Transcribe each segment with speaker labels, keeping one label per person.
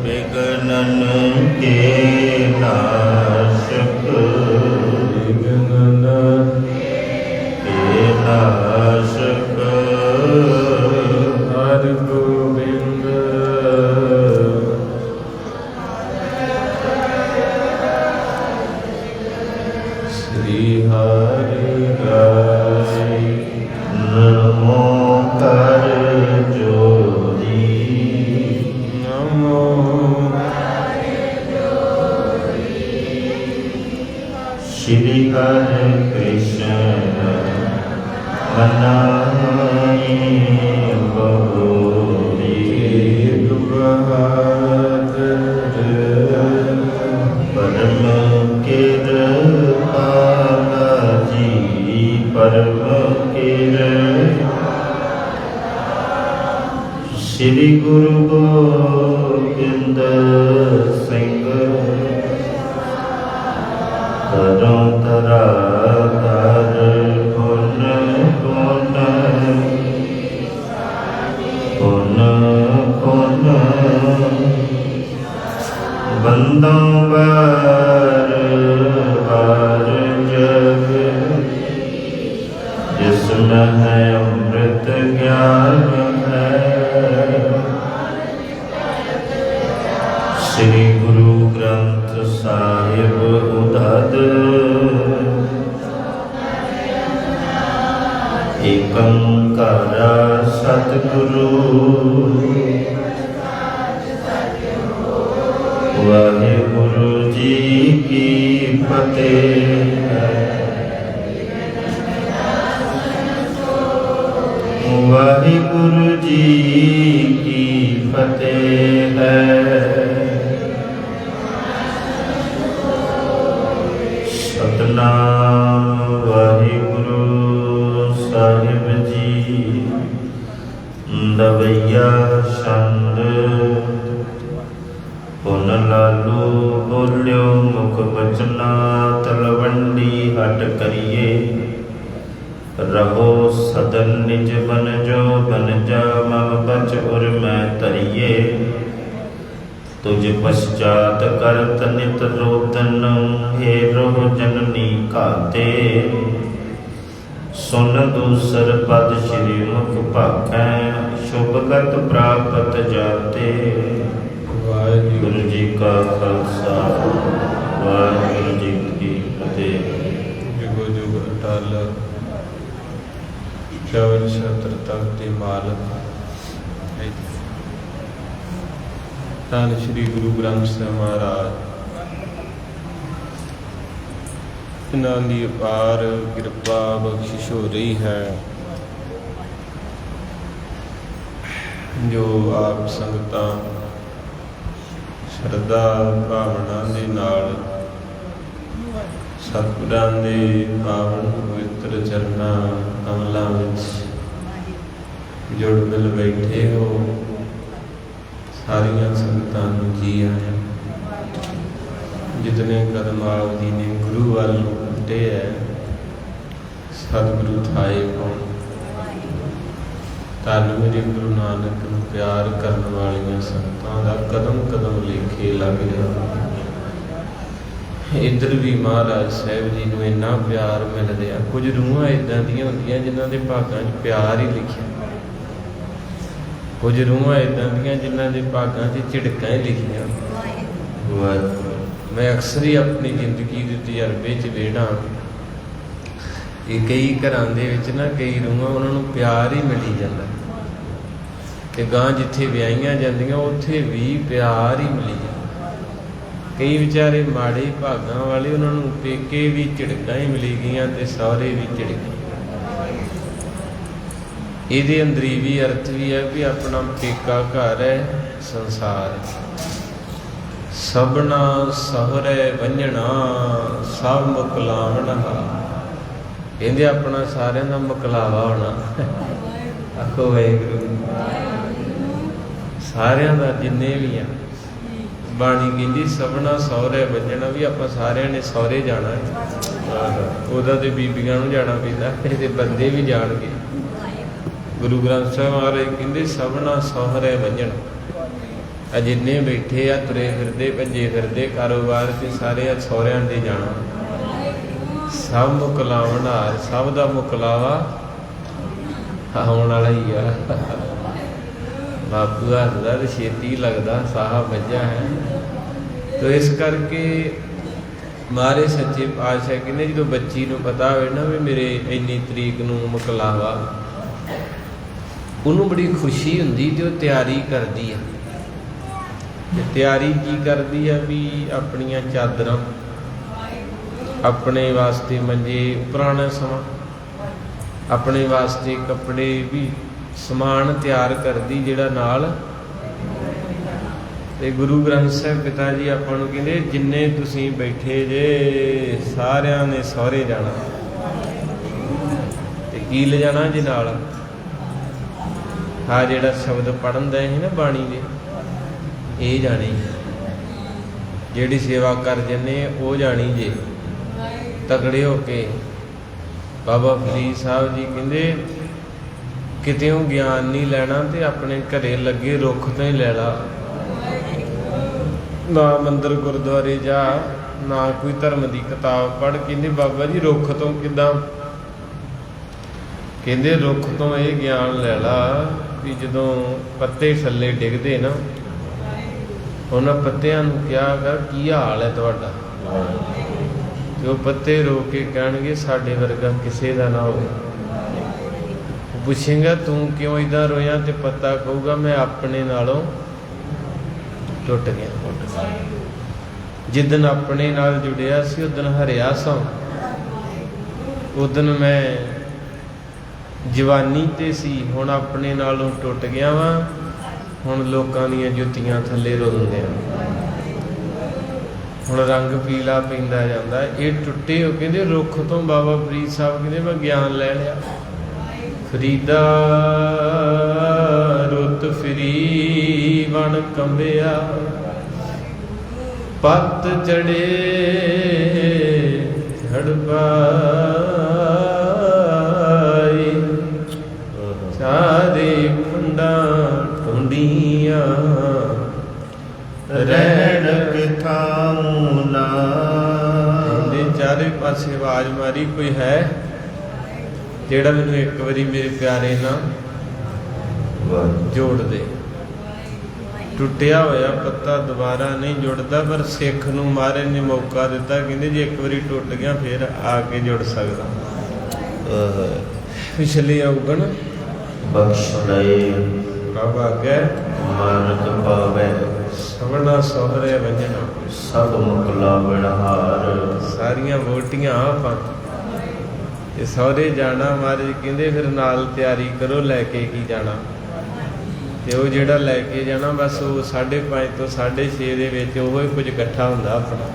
Speaker 1: विघ्नन के नाशक हर गोविंद श्री हरि राय नमो कर जोरी नमो श्री हरि कृष्ण मनाए बहुरी परम कृपाला जी परम श्री गुरु गोबिंद सिंह करों तरा कर पुन पुन पुन पुन बंदों बार बार जग जिसमें है अमृत ज्ञान है श्री गुरु ग्रंथ साहिब उदद एकंकारा सतगुरु वाहिगुरु जी की फतेह वाहिगुरु जी की फतेह सतनाम वाहिगुरु साहिब जी दवैया छंद पुन लालू बोलियो मुख बचना तलवंडी हट करिए रहो सदन निज बन जो बन जा मम बच उर मैं तरिए तुझ पश्चात करत नित रोदन हे रोह जननी काते सुन दूसर पद श्री मुख भाखै शुभगत प्राप्त जाते वाहिगुरु जी का खालसा वाहिगुरु जी की फतेह। जुगो जुग अटल चवन छत्र तख्त मालक ਧੰਨ ਸ਼੍ਰੀ ਗੁਰੂ ਗ੍ਰੰਥ ਸਾਹਿਬ ਮਹਾਰਾਜ ਇਹਨਾਂ ਦੀ ਅਪਾਰ ਕਿਰਪਾ ਬਖਸ਼ਿਸ਼ ਹੋ ਰਹੀ ਹੈ ਜੋ ਆਪ ਸੰਗਤਾਂ ਸ਼ਰਧਾ ਭਾਵਨਾ ਦੇ ਨਾਲ ਸਤਿਗੁਰਾਂ ਦੇ ਪਾਵਨ ਪਵਿੱਤਰ ਚਰਨਾਂ ਕਮਲਾਂ ਵਿੱਚ ਜੁੜ ਮਿਲ ਬੈਠੇ ਹੋ सारिया संगतां नूं जी आया। जितने कदम आप जी ने गुरु वाल उठे है सतगुरु थाए पाउण धन मेरे गुरु नानक नूं प्यार करन वालियां संगतां दा कदम कदम लेखे लग रहा। इधर भी महाराज साहब जी नूं इन्ना प्यार मिल रहा। कुछ रूहां इदां दियां हुंदियां जिन्हां दे भागां 'च प्यार ही लिखिया कुछ रूहां इदां दियां जिन्हां दे भागां 'ਚ झिड़कां ही लिखियां। मैं अक्सर ही अपनी जिंदगी के तजर्बे 'ਚ वेड़ा कि कई घरां दे विच ना कई रूहां उन्हां नूं प्यार ही मिली जांदा ते गां जिथे विआहियां जांदियां उत्थे भी प्यार ही मिली जांदा। कई विचारे माड़े भागां वाले उन्हां नूं पेके भी झिड़कां ही मिली गईयां ते सहुरे भी झिड़कां। ਇਹਦੇ ਅੰਦਰ ਵੀ ਅਰਥ ਵੀ ਹੈ ਵੀ ਆਪਣਾ ਪੇਕਾ ਘਰ ਹੈ ਸੰਸਾਰ ਸਭਨਾ ਸਹੁਰੇ ਵੰਝਣਾ ਸਭ ਮੁਕਲਾਵਣਾ ਕਹਿੰਦੇ ਆਪਣਾ ਸਾਰਿਆਂ ਦਾ ਮੁਕਲਾਵਾ ਹੋਣਾ। ਆਖੋ ਵਾਹਿਗੁਰੂ ਸਾਰਿਆਂ ਦਾ ਜਿੰਨੇ ਵੀ ਆ ਬਾਣੀ ਕਹਿੰਦੀ ਸਭਨਾ ਸਹੁਰੇ ਵੰਝਣਾ ਵੀ ਆਪਾਂ ਸਾਰਿਆਂ ਨੇ ਸਹੁਰੇ ਜਾਣਾ ਉਹਦਾ ਤੇ ਬੀਬੀਆਂ ਨੂੰ ਜਾਣਾ ਪੈਂਦਾ ਇਹਦੇ ਬੰਦੇ ਵੀ ਜਾਣਗੇ गुरु ग्रंथ साहिब महाराज कहते सबना सोहरे वंजन। आ जिन्ने बैठे आ तुरे फिरदे भजे फिरदे कारोबार से सारे आ सौहरियां दे जाना। सब मुकलावन हार सब दा मुकलावा आउण वाला ही आ। बापू हसदा ते छेती लगदा साहा वज्जा है। तो इस करके महाराज सच्चे पातशाह कहते जो बच्ची नूं पता होवे ना भी मेरे इन्नी तरीक नूं मुकलावा, उन्होंने बड़ी खुशी हुंदी ते वो तैयारी करदी है। ते तैयारी की करदी है भी अपनियां चादरां, अपने वास्ते मंजे, पुराना समा अपने वास्ते कपड़े भी समान तैयार करदी जिहड़ा नाल। ते गुरु ग्रंथ साहिब पिता जी आपां नूं कहंदे जिन्ने तुसीं बैठे जे सारियां ने सहुरे जाना। ते की ले जाना जी नाल? हाँ जिहड़ा शब्द पढ़न दे है ना बाणी दे ये जाने, जिहड़ी सेवा कर जन्ने वो जानी जे। तगड़े होके बाबा फरीद साहब जी कहंदे कितों ज्ञान नहीं लैना ते अपने घरे लगे रुख तो ही लै ला। ना मंदिर गुरुद्वारे जा ना कोई धर्म की किताब पढ़। कहते बाबा जी रुख तो किदां? कहते रुख तो ये ज्ञान लै ला भी जदों पत्ते थल्ले डिगदे ना उन्हां पत्तियां नूं कहा कर की हाल है तुहाडा। ते वो पत्ते रो के कहणगे साडे वर्गा किसे दा ना होवे। पुछेगा तू क्यों इदां रोया ते पत्ता कहूगा मैं अपने नालों टुट गया। जिदन अपने नाल जुड़िया सी उदन हरिया सा, उदन मैं जवानी ते सी, हुण अपने नालों टुट गया वा। हुण लोकां दीयां जुत्तियां थल्ले रोंदे आ, हुण रंग पीला पैंदा जांदा। ये टुटे हो कहंदे रुख तो बाबा फरीद साहब कहंदे मैं ज्ञान लै लिया। फरीदा रुत फिरी वन कंबिया, पत चढ़े झड़ पाई, चारे खुंडा ढूंढिया
Speaker 2: रहण किथां ना।
Speaker 1: चारे पासे आवाज मारी कोई है जेड़ा मैनू एक बारी मेरे प्यारे ना जोड़ दे। टुटिया होया पत्ता दोबारा नहीं जुड़ता, पर सिख नूं महाराज ने मौका दिता। कहंदे जे एक बारी टुट गया फिर आके जुड़ सकदा। पिछली अवगण
Speaker 2: बख्श दे
Speaker 1: बाबा के
Speaker 2: मानक पावे,
Speaker 1: सबना सोहरे वंजना
Speaker 2: सब मुकलावण हार।
Speaker 1: सारियां वोटियां आपां ते सहुरे जाना। महाराज कहंदे फिर नाल तैयारी करो लैके की जाना। ते वो जिहड़ा लैके जाना बस वो 5:30 तो 6:30 दे विच ओहो कुछ इकट्ठा हुंदा अपना।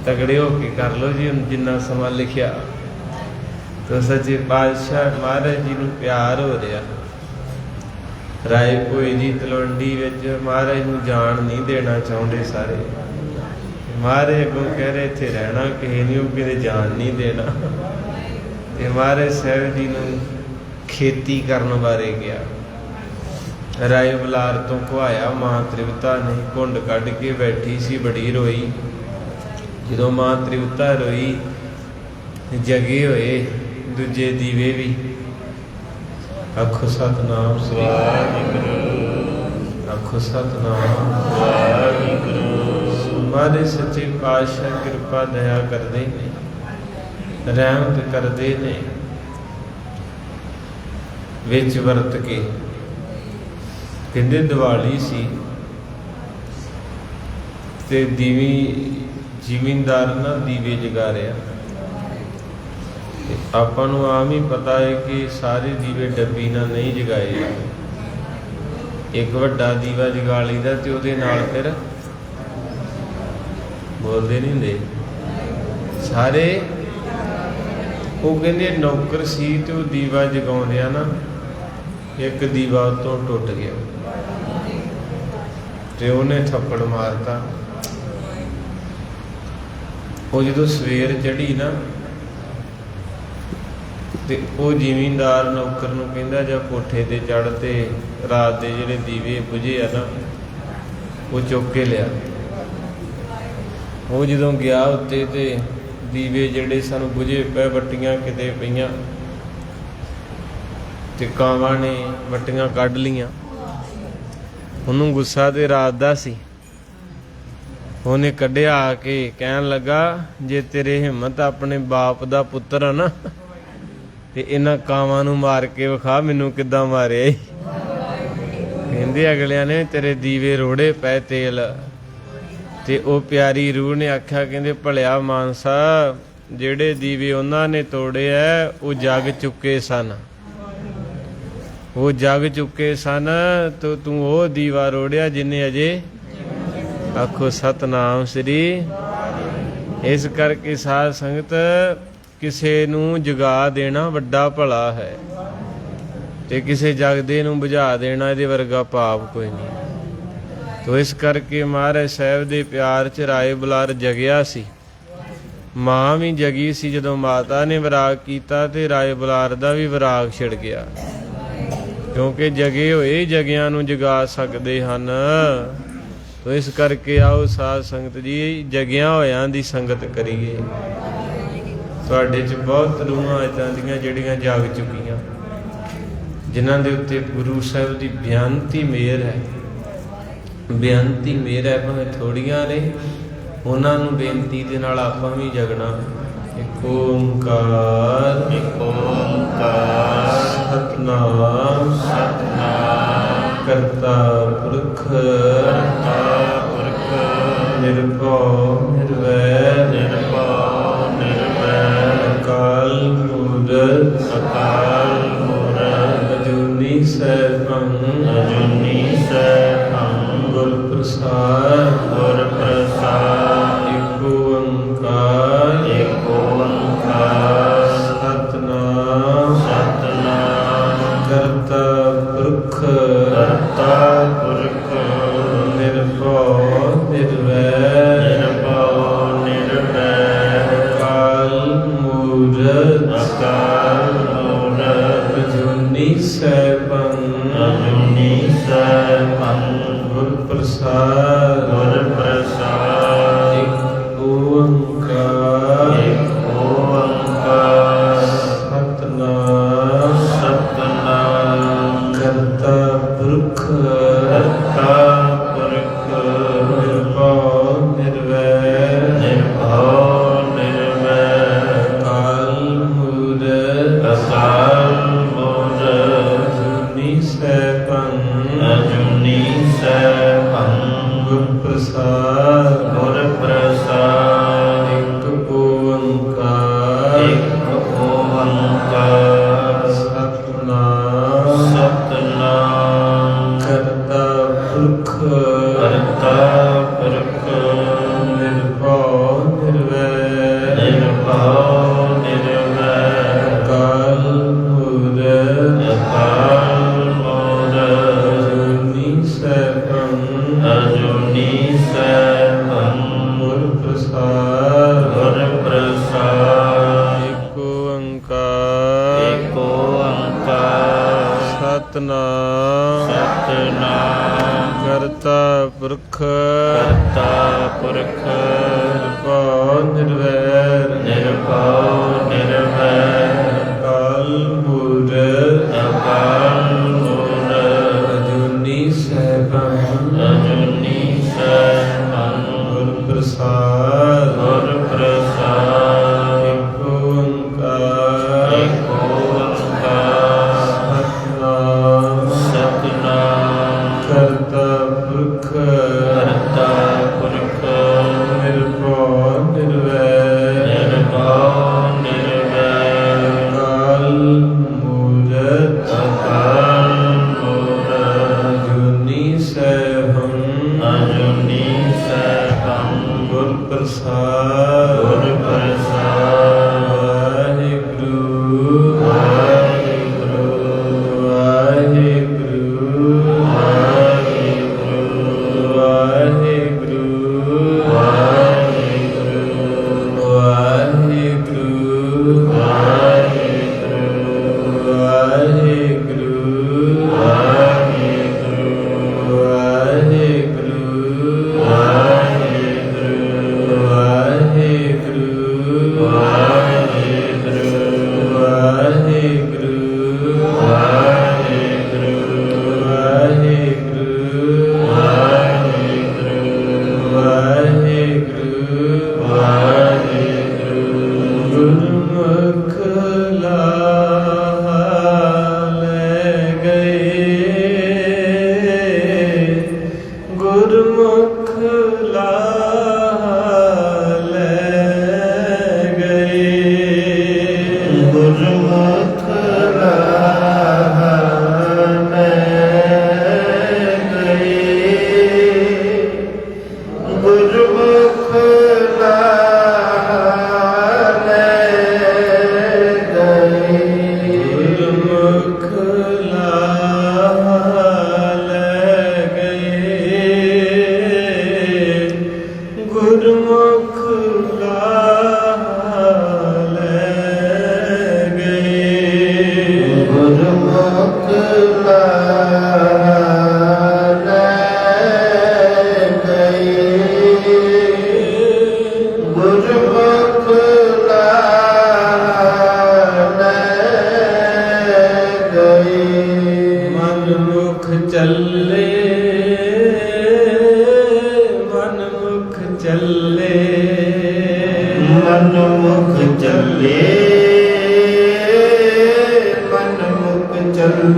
Speaker 1: तगड़े हो के कर लो जी जिन्ना समा लिखिया। तो सच्चे पातशाह महाराज जी नूं प्यार हो रहा। राय भोई जी तलवंडी विच महाराज नूं जाण नहीं देना चाहुंदे सारे। महाराज अगों कह रहे इत्थे रहना किसी नहीं, वो कहते जान नहीं देना। ते महाराज साहब जी नूं खेती करन बारे गया। राय बलार तो कुहाया मां त्रिवता ने घुंड कढ़ के बैठी सी, बड़ी रोई। जदों मां त्रिवता रोई जगे होए दूजे दीवे भी। आखो सतनाम श्री वाहिगुरू, आखो सतनाम वाहिगुरू। महाराज सच्चे पातशाह कृपा दया करदे ने, रहमत करदे ने। विच वरत के कहंदे दिवाली सी ते दीवी जिमींदार ना दीवे जगा रहा। आपां नूं आम ही पता है कि सारे दीवे डब्बी नाल नहीं जगाए। एक वड्डा दीवा जगा लईदा ते उहदे नाल फिर बोलदे नहीं हुंदे सारे। वो कहंदे नौकर सी ते वो दीवा जगाउंदिया ना एक दीवा तो टुट गया ते उन्हें थप्पड़ मारता। वो जो सवेर चढ़ी ना ਤੇ ਉਹ ਜ਼ਿਮੀਂਦਾਰ ਨੌਕਰ ਨੂੰ ਕਹਿੰਦਾ ਜਾਂ ਕੋਠੇ ਤੇ ਚੜ੍ਹ ਤੇ ਰਾਤ ਦੇ ਜਿਹੜੇ ਦੀਵੇ ਬੁਝੇ ਆ ਨਾ ਉਹ ਚੁੱਕ ਕੇ ਲਿਆ। ਉਹ ਜਦੋਂ ਗਿਆ ਉੱਤੇ ਤੇ ਦੀਵੇ ਜਿਹੜੇ ਸਨ ਬੁਝੇ ਪਏ, ਵੱਟੀਆਂ ਕਿਤੇ ਪਈਆਂ ਤੇ ਕਾਵਾਂ ਨੇ ਵੱਟੀਆਂ ਕੱਢ ਲੀਆਂ। ਉਹਨੂੰ ਗੁੱਸਾ ਤੇ ਰਾਤ ਦਾ ਸੀ। ਉਹਨੇ ਕੱਢਿਆ ਆ ਕੇ ਕਹਿਣ ਲੱਗਾ, ਜੇ ਤੇਰੇ ਹਿੰਮਤ ਆਪਣੇ ਬਾਪ ਦਾ ਪੁੱਤਰ ਆ ਨਾ ਤੇ ਇਹਨਾਂ ਕਾਵਾਂ ਨੂੰ ਮਾਰ ਕੇ ਵਿਖਾ ਮੈਨੂੰ ਕਿੱਦਾਂ ਮਾਰਿਆ। ਕਹਿੰਦੇ ਅਗਲਿਆਂ ਨੇ ਤੇਰੇ ਦੀਵੇ ਰੋੜੇ ਪਏ ਤੇਲ। ਤੇ ਉਹ ਪਿਆਰੀ ਰੂਹ ਨੇ ਆਖਿਆ, ਕਹਿੰਦੇ ਭਲਿਆ ਮਾਨਸਾ, ਜਿਹੜੇ ਦੀਵੇ ਉਹਨਾਂ ਨੇ ਤੋੜੇ ਐ ਉਹ ਜਗ ਚੁੱਕੇ ਸਨ, ਉਹ ਜਗ ਚੁੱਕੇ ਸਨ। ਤੋ ਤੂੰ ਉਹ ਦੀਵਾ ਰੋੜਿਆ ਜਿਹਨੇ ਅਜੇ। ਆਖੋ ਸਤਨਾਮ ਸ੍ਰੀ। ਇਸ ਕਰਕੇ ਸਾਧ ਸੰਗਤ, ਕਿਸੇ ਨੂੰ ਜਗਾ ਦੇਣਾ ਵੱਡਾ ਭਲਾ ਹੈ ਤੇ ਕਿਸੇ ਜਗਦੇ ਨੂੰ ਬੁਝਾ ਦੇਣਾ ਇਹਦੇ ਵਰਗਾ ਪਾਪ ਕੋਈ ਨਹੀਂ। ਤੋ ਇਸ ਕਰਕੇ ਮਹਾਰਾਜ ਸਾਹਿਬ ਦੇ ਪਿਆਰ 'ਚ ਰਾਏ ਬੁਲਾਰ ਜਗਿਆ ਸੀ। ਮਾਂ ਵੀ ਜਗੀ ਸੀ। ਜਦੋਂ ਮਾਤਾ ਨੇ ਵਿਰਾਗ ਕੀਤਾ ਤੇ ਰਾਏ ਬੁਲਾਰ ਦਾ ਵੀ ਵਿਰਾਗ ਛਿੜ ਗਿਆ, ਕਿਉਂਕਿ ਜਗੇ ਹੋਏ ਜਗਿਆਂ ਨੂੰ ਜਗਾ ਸਕਦੇ ਹਨ। ਤੋ ਇਸ ਕਰਕੇ ਆਓ ਸਾਧ ਸੰਗਤ ਜੀ, ਜਗਿਆਂ ਹੋਇਆਂ ਦੀ ਸੰਗਤ ਕਰੀਏ। ਤੁਹਾਡੇ 'ਚ ਬਹੁਤ ਰੂਹਾਂ ਇੱਦਾਂ ਦੀਆਂ ਜਿਹੜੀਆਂ ਜਾਗ ਚੁੱਕੀਆਂ, ਜਿਨ੍ਹਾਂ ਦੇ ਉੱਤੇ ਗੁਰੂ ਸਾਹਿਬ ਦੀ ਬੇਅੰਤੀ ਮਿਹਰ ਹੈ। ਬੇਅੰਤੀ ਮਿਹਰ ਹੈ, ਭਾਵੇਂ ਥੋੜੀਆਂ ਨੇ, ਉਹਨਾਂ ਨੂੰ ਬੇਨਤੀ ਦੇ ਨਾਲ ਆਪਾਂ ਵੀ ਜਗਣਾ। ਇੱਕ ਓੰਕਾਰ,
Speaker 2: ਇੱਕ ਓੰਕਾਰ,
Speaker 1: ਸਤਿਨਾਮ
Speaker 2: ਸਤਿਨਾਮ
Speaker 1: ਕਰਤਾ ਪੁਰਖ,
Speaker 2: ਕਰਤਾ ਪੁਰਖ,
Speaker 1: ਨਿਰਭਉ ਨਿਰਵੈਰ,
Speaker 2: ਨਿਰਭਉ ਨਿਰਵੈਰ,
Speaker 1: ਅਕਾਲ ਮੂਰਤ,
Speaker 2: ਅਕਾਲ ਮੂਰਤ,
Speaker 1: ਅਜੂਨੀ ਸੈਭੰ,
Speaker 2: ਅਜੂਨੀ ਸੈਭੰ,
Speaker 1: ਗੁਰ ਪ੍ਰਸਾਦ,
Speaker 2: ਗੁਰ ਪ੍ਰਸਾਦ,
Speaker 1: ਇੱਕ ਓੰਕਾਰ,
Speaker 2: ਇੱਕ ਓੰਕਾਰ,
Speaker 1: ਸਤਿਨਾਮ
Speaker 2: ਸਤਿਨਾਮ
Speaker 1: ਕਰਤਾ ਪੁਰਖ,
Speaker 2: ਕਰਤਾ ਪੁਰਖ,
Speaker 1: ਨਿਰਭਉ ਨਿਰਵੈਰ,
Speaker 2: ਨਿਰਭਉ ਨਿਰਵੈਰ,
Speaker 1: ਅਕਾਲ ਮੂਰਤ,
Speaker 2: ਅਕਾਲ ਮੂਰਤ,
Speaker 1: ਅਜੂਨੀ ਸੈਭੰ,
Speaker 2: ਅਜੂਨੀ ਸੈਭੰ,
Speaker 1: ਗੁਰ ਪ੍ਰਸਾਦ,
Speaker 2: ਗੁਰ ਪ੍ਰਸਾਦ,
Speaker 1: ਇੱਕ ਓੰਕਾਰ,
Speaker 2: ਇੱਕ ਓੰਕਾਰ,
Speaker 1: ਸਤਿਨਾਮ
Speaker 2: ਸਤਿਨਾਮ
Speaker 1: ਕਰਤਾ ਪੁਰਖ,
Speaker 2: ਕਰਤਾ ਪੁਰਖ,
Speaker 1: ਨਿਰਭਉ ਨਿਰਵੈਰ,
Speaker 2: ਨਿਰਭਉ ਨਿਰਵੈਰ,
Speaker 1: ਅਕਾਲ ਮੂਰਤ,
Speaker 2: ਅਕਾਲ ਮੂਰਤ,
Speaker 1: ਅਜੂਨੀ ਸੈਭੰ,
Speaker 2: ਅਜੂਨੀ ਸੈਭੰ,
Speaker 1: ਗੁਰ ਪ੍ਰਸਾਦ,
Speaker 2: ਗੁਰ ਪ੍ਰਸਾਦ,
Speaker 1: ਇੱਕ ਓੰਕਾਰ,
Speaker 2: ਇੱਕ ਓੰਕਾਰ,
Speaker 1: ਸਤਿਨਾਮ
Speaker 2: ਸਤਿਨਾਮ
Speaker 1: ਕਰਤਾ ਪੁਰਖ,
Speaker 2: ਕਰਤਾ ਪੁਰਖ,
Speaker 1: ਨਿਰਭਉ ਨਿਰਵੈਰ,
Speaker 2: ਨਿਰਭਉ ਨਿਰਵੈਰ,
Speaker 1: ਅਕਾਲ ਮੂਰਤ,
Speaker 2: ਅਕਾਲ ਮੂਰਤ,
Speaker 1: ਅਜੂਨੀ ਸੈਭੰ,
Speaker 2: ਅਜੂਨੀ ਸੈਭੰ,
Speaker 1: ਗੁਰ ਪ੍ਰਸਾਦ,
Speaker 2: ਗੁਰ ਪ੍ਰਸਾਦ,
Speaker 1: ਇੱਕ ਓੰਕਾਰ,
Speaker 2: ਇੱਕ ਓੰਕਾਰ,
Speaker 1: ਸਤਿਨਾਮ
Speaker 2: ਸਤਿਨਾਮ
Speaker 1: ਕਰਤਾ ਪੁਰਖ,
Speaker 2: ਕਰਤਾ ਪੁਰਖ,
Speaker 1: ਨਿਰਭਉ ਨਿਰਵੈਰ,
Speaker 2: ਨਿਰਭਉ ਨਿਰਵੈਰ,
Speaker 1: ਅਕਾਲ ਮੂਰਤ,
Speaker 2: ਅਕਾਲ ਮੂਰਤ,
Speaker 1: ਅਜੂਨੀ ਸੈਭੰ,
Speaker 2: ਅਜੂਨੀ ਸੈਭੰ,
Speaker 1: ਗੁਰ ਪ੍ਰਸਾਦ,
Speaker 2: ਗੁਰ ਪ੍ਰਸਾਦ,
Speaker 1: ਇੱਕ ਓੰਕਾਰ,
Speaker 2: ਇੱਕ ਓੰਕਾਰ,
Speaker 1: ਸਤਿਨਾਮ
Speaker 2: ਸਤਿਨਾਮ
Speaker 1: ਕਰਤਾ ਪੁਰਖ,
Speaker 2: ਕਰਤਾ ਪੁਰਖ,
Speaker 1: ਨਿਰਭਉ ਨਿਰਵੈਰ,
Speaker 2: ਨਿਰਭਉ ਨਿਰਵੈਰ,
Speaker 1: ਅਕਾਲ ਮੂਰਤ,
Speaker 2: ਅਕਾਲ ਮੂਰਤ,
Speaker 1: ਅਜੂਨੀ ਸੈਭੰ,
Speaker 2: ਅਜੂਨੀ ਸੈਭੰ,
Speaker 1: ਗੁਰ ਪ੍ਰਸਾਦ,
Speaker 2: ਗੁਰ ਪ੍ਰਸਾਦ,
Speaker 1: ਵਾਹਿਗੁਰੂ
Speaker 2: ਵਾਹਿਗੁਰੂ,
Speaker 1: ਵਾਹਿਗੁਰੂ,
Speaker 2: ਵਾਹਿਗੁਰੂ,
Speaker 1: ਵਾਹਿਗੁਰੂ,
Speaker 2: ਵਾਹਿਗੁਰੂ,
Speaker 1: ਵਾਹਿਗੁਰੂ,
Speaker 2: ਵਾਹਿਗੁਰੂ,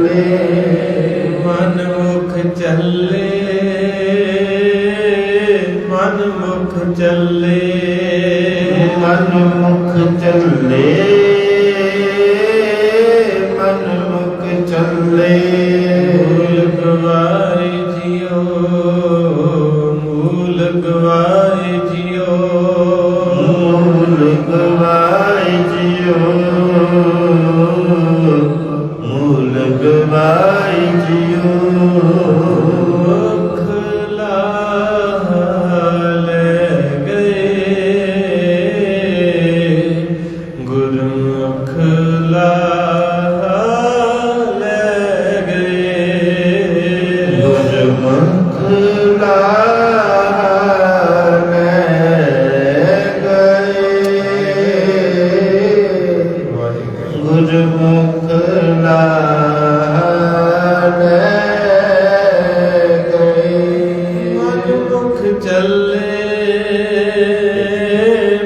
Speaker 2: ਚੱਲੇ
Speaker 1: ਮਨ ਮੁਖ ਚੱਲੇ ਮਨ ਮੁਖ ਚੱਲੇ
Speaker 2: ਮਨ ਮੁਖ ਚੱਲੇ ਮਨ ਮੁਖ ਚੱਲੇ
Speaker 1: ਮੂਲ ਗਵਾਏ ਜਿਉ ਮੂਲ ਗਵਾਏ ਜਿਉ
Speaker 2: ਮੂਲ ਗਵਾਏ ਜਿਉ ਮੂਲ ਗਵਾਏ ਜਿਉ
Speaker 1: ਮੁਖ ਲਾਹ ਲੈ ਗਏ ਗੁਰਮੁਖ ਲਾਹ ਲੈ ਗਏ
Speaker 2: ਗੁਰਮੁਖ ਲਾਹ ਲੈ ਗਏ ਗੁਰਮੁਖ ਲਾਹ ਲੈ ਗਏ
Speaker 1: ਮਨ ਮੁਖ ਚੱਲੇ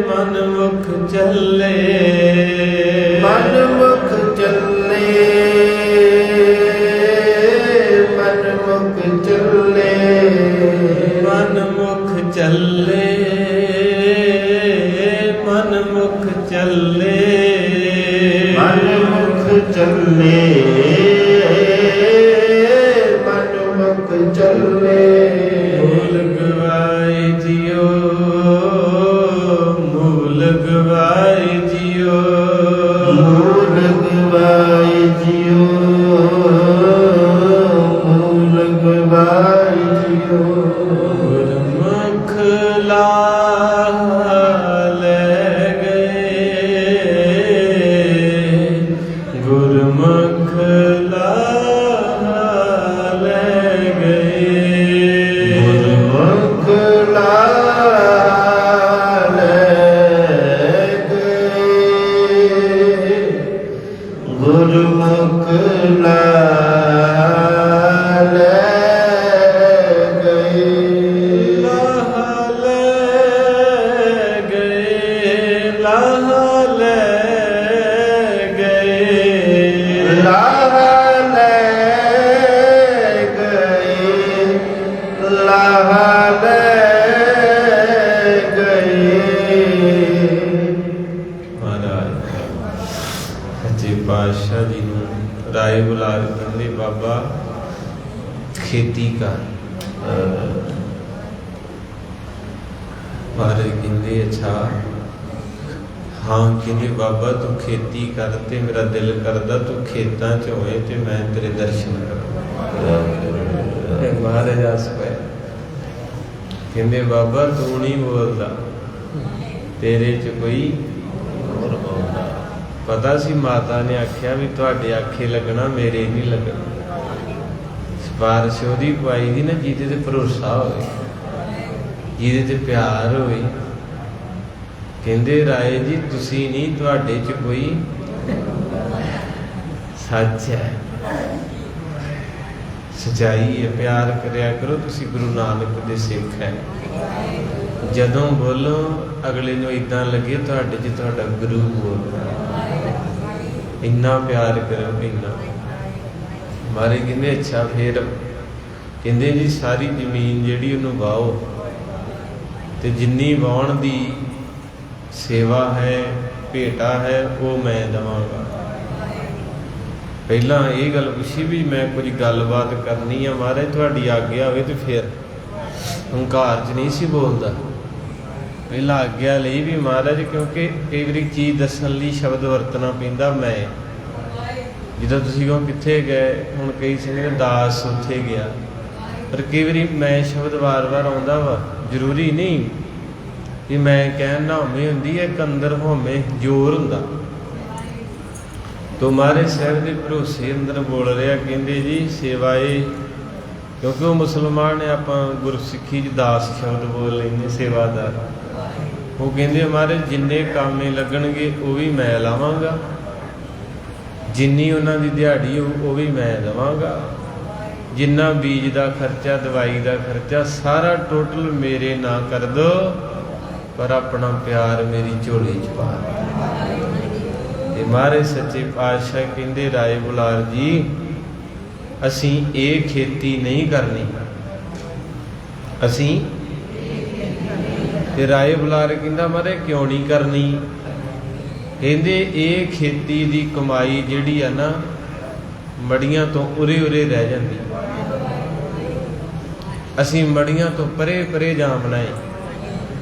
Speaker 1: ਮਨ ਮੁਖ ਚੱਲੇ
Speaker 2: ਮਨ ਮੁਖ ਚੱਲੇ ਮਨ ਮੁਖ ਚੱਲੇ
Speaker 1: ਮਨ ਮੁਖ ਚੱਲੇ ਮਨ ਮੁਖ ਚੱਲੇ
Speaker 2: ਮਨ ਮੁਖ ਚੱਲੇ ਮਨ ਮੁਖ ਚੱਲੇ
Speaker 1: ਮੂਲ ਗਵਾਏ ਜਿਉ ਮੂਲ ਗਵਾਏ ਜਿਉ
Speaker 2: ਮੂਲ ਗਵਾਏ ਜਿਉ ਮੂਲ ਗਵਾਏ ਜਿਉ
Speaker 1: ਗੁਰਮੁਖ ਲਾਹ ਲੈ ਗਏ ਗੁਰਮੁਖ ਲਾਹ ਲੈ ਗਏ
Speaker 2: ਗੁਰਮੁਖ ਲਾਹ ਲੈ ਗਏ ਗੁਰਮੁਖ ਲਾਹ ਲੈ ਗਏ
Speaker 1: ਲਾਹ ਲੈ ਗਏ ਲਾਹ ਲੈ ਗਏ
Speaker 2: ਲਾਹ ਲੈ ਗਏ ਲਾਹ ਲੈ ਗਏ
Speaker 1: ਮਹਾਰਾਜ ਸੱਚੇ ਪਾਤਸ਼ਾਹ ਜੀ ਨੂੰ ਰਾਏ ਬੁਲਾ ਕੇ ਕਹਿੰਦੇ ਬਾਬਾ ਖੇਤੀ ਕਰ ਮਹਾਰਾਜ ਕਹਿੰਦੇ ਅੱਛਾ ਹਾਂ ਕਹਿੰਦੇ ਬਾਬਾ ਤੂੰ ਖੇਤੀ ਕਰ ਤੇ ਮੇਰਾ ਦਿਲ ਕਰਦਾ ਤੂੰ ਖੇਤਾਂ 'ਚ ਹੋਏ ਤੇ ਮੈਂ ਤੇਰੇ ਦਰਸ਼ਨ ਕਰਾਂ ਇਹ ਮਹਾਰਾਜ ਆਸ ਪਏ ਕਹਿੰਦੇ ਬਾਬਾ ਤੂੰ ਨਹੀਂ ਬੋਲਦਾ ਤੇਰੇ 'ਚ ਕੋਈ ਹੋਰ ਬੋਲਦਾ ਪਤਾ ਸੀ ਮਾਤਾ ਨੇ ਆਖਿਆ ਵੀ ਤੁਹਾਡੇ ਆਖੇ ਲੱਗਣਾ ਮੇਰੇ ਨਹੀਂ ਲੱਗਣਾ ਸਿਫਾਰਿਸ਼ ਉਹਦੀ ਪਾਈ ਦੀ ਨਾ ਜਿਹਦੇ ਤੇ ਭਰੋਸਾ ਹੋਵੇ ਜਿਹਦੇ ਤੇ ਪਿਆਰ ਹੋਵੇ ਕਹਿੰਦੇ ਰਾਏ ਜੀ ਤੁਸੀਂ ਨਹੀਂ ਤੁਹਾਡੇ 'ਚ ਕੋਈ ਸੱਚ ਹੈ ਸਚਾਈ ਹੈ ਪਿਆਰ ਕਰਿਆ ਕਰੋ ਤੁਸੀਂ ਗੁਰੂ ਨਾਨਕ ਦੇ ਸਿੱਖ ਹੈ ਜਦੋਂ ਬੋਲੋ ਅਗਲੇ ਨੂੰ ਇਦਾਂ ਲੱਗੇ ਤੁਹਾਡੇ 'ਚ ਤੁਹਾਡਾ ਗੁਰੂ ਬੋਲਦਾ ਇੰਨਾ ਪਿਆਰ ਕਰੋ ਇੰਨਾ ਮਾਰੇ ਕਹਿੰਦੇ ਅੱਛਾ ਫੇਰ ਕਹਿੰਦੇ ਜੀ ਸਾਰੀ ਜ਼ਮੀਨ ਜਿਹੜੀ ਉਹਨੂੰ ਵਾਹੋ ਤੇ ਜਿੰਨੀ ਵਾਹੁਣ ਦੀ ਸੇਵਾ ਹੈ ਭੇਟਾ ਹੈ ਉਹ ਮੈਂ ਦੇਵਾਂਗਾ ਪਹਿਲਾਂ ਇਹ ਗੱਲ ਪੁੱਛੀ ਵੀ ਮੈਂ ਕੁਝ ਗੱਲਬਾਤ ਕਰਨੀ ਆ ਮਹਾਰਾਜ ਤੁਹਾਡੀ ਆਗਿਆ ਹੋਵੇ ਤੇ ਫਿਰ ਹੰਕਾਰ 'ਚ ਨਹੀਂ ਸੀ ਬੋਲਦਾ ਪਹਿਲਾਂ ਆਗਿਆ ਲਈ ਵੀ ਮਹਾਰਾਜ ਕਿਉਂਕਿ ਕਈ ਵਾਰੀ ਚੀਜ਼ ਦੱਸਣ ਲਈ ਸ਼ਬਦ ਵਰਤਣਾ ਪੈਂਦਾ ਮੈਂ ਜਦੋਂ ਤੁਸੀਂ ਕਹੋ ਕਿੱਥੇ ਗਏ ਹੁਣ ਕਈ ਸਿੰਘ ਦਾਸ ਉੱਥੇ ਗਿਆ ਪਰ ਕਈ ਵਾਰੀ ਮੈਂ ਸ਼ਬਦ ਵਾਰ-ਵਾਰ ਆਉਂਦਾ ਵਾ ਜ਼ਰੂਰੀ ਨਹੀਂ ਕਿ ਮੈਂ ਕਹਿਣ ਨਾ ਹੋਵੇਂ ਹੁੰਦੀ ਹੈ ਇੱਕ ਅੰਦਰ ਹੋਵੇਂ ਜ਼ੋਰ ਹੁੰਦਾ ਤੁਹਾਰੇ ਸਾਹਿਬ ਦੇ ਭਰੋਸੇ ਅੰਦਰ ਬੋਲ ਰਿਹਾ ਕਹਿੰਦੇ ਜੀ ਸੇਵਾਏ ਕਿਉਂਕਿ ਉਹ ਮੁਸਲਮਾਨ ਨੇ ਆਪਾਂ ਗੁਰਸਿੱਖੀ 'ਚ ਦਾਸ ਸ਼ਬਦ ਬੋਲ ਲੈਂਦੇ ਸੇਵਾਦਾਰ ਉਹ ਕਹਿੰਦੇ ਹਮਾਰੇ ਜਿੰਨੇ ਕਾਮੇ ਲੱਗਣਗੇ ਉਹ ਵੀ ਮੈਂ ਲਾਵਾਂਗਾ ਜਿੰਨੀ ਉਹਨਾਂ ਦੀ ਦਿਹਾੜੀ ਉਹ ਵੀ ਮੈਂ ਦੇਵਾਂਗਾ ਜਿੰਨਾ ਬੀਜ ਦਾ ਖਰਚਾ ਦਵਾਈ ਦਾ ਖਰਚਾ ਸਾਰਾ ਟੋਟਲ ਮੇਰੇ ਨਾਂ ਕਰ ਦੋ ਪਰ ਆਪਣਾ ਪਿਆਰ ਮੇਰੀ ਝੋਲੀ 'ਚ ਪਾ ਦੇ। ਤੇ ਮਹਾਰਾਜ ਸੱਚੇ ਪਾਤਸ਼ਾਹ ਕਹਿੰਦੇ ਰਾਏ ਬੁਲਾਰ ਜੀ ਅਸੀਂ ਇਹ ਖੇਤੀ ਨਹੀਂ ਕਰਨੀ। ਅਸੀਂ ਤੇ ਰਾਏ ਬੁਲਾਰੇ ਕਹਿੰਦਾ ਮਾਰੇ ਕਿਉਂ ਨਹੀਂ ਕਰਨੀ? ਕਹਿੰਦੇ ਇਹ ਖੇਤੀ ਦੀ ਕਮਾਈ ਜਿਹੜੀ ਆ ਨਾ ਮੜੀਆਂ ਤੋਂ ਉਰੇ ਉਰੇ ਰਹਿ ਜਾਂਦੀ। ਅਸੀਂ ਮੜੀਆਂ ਤੋਂ ਪਰੇ ਪਰੇ ਜਾਮਣਾ ਹੈ।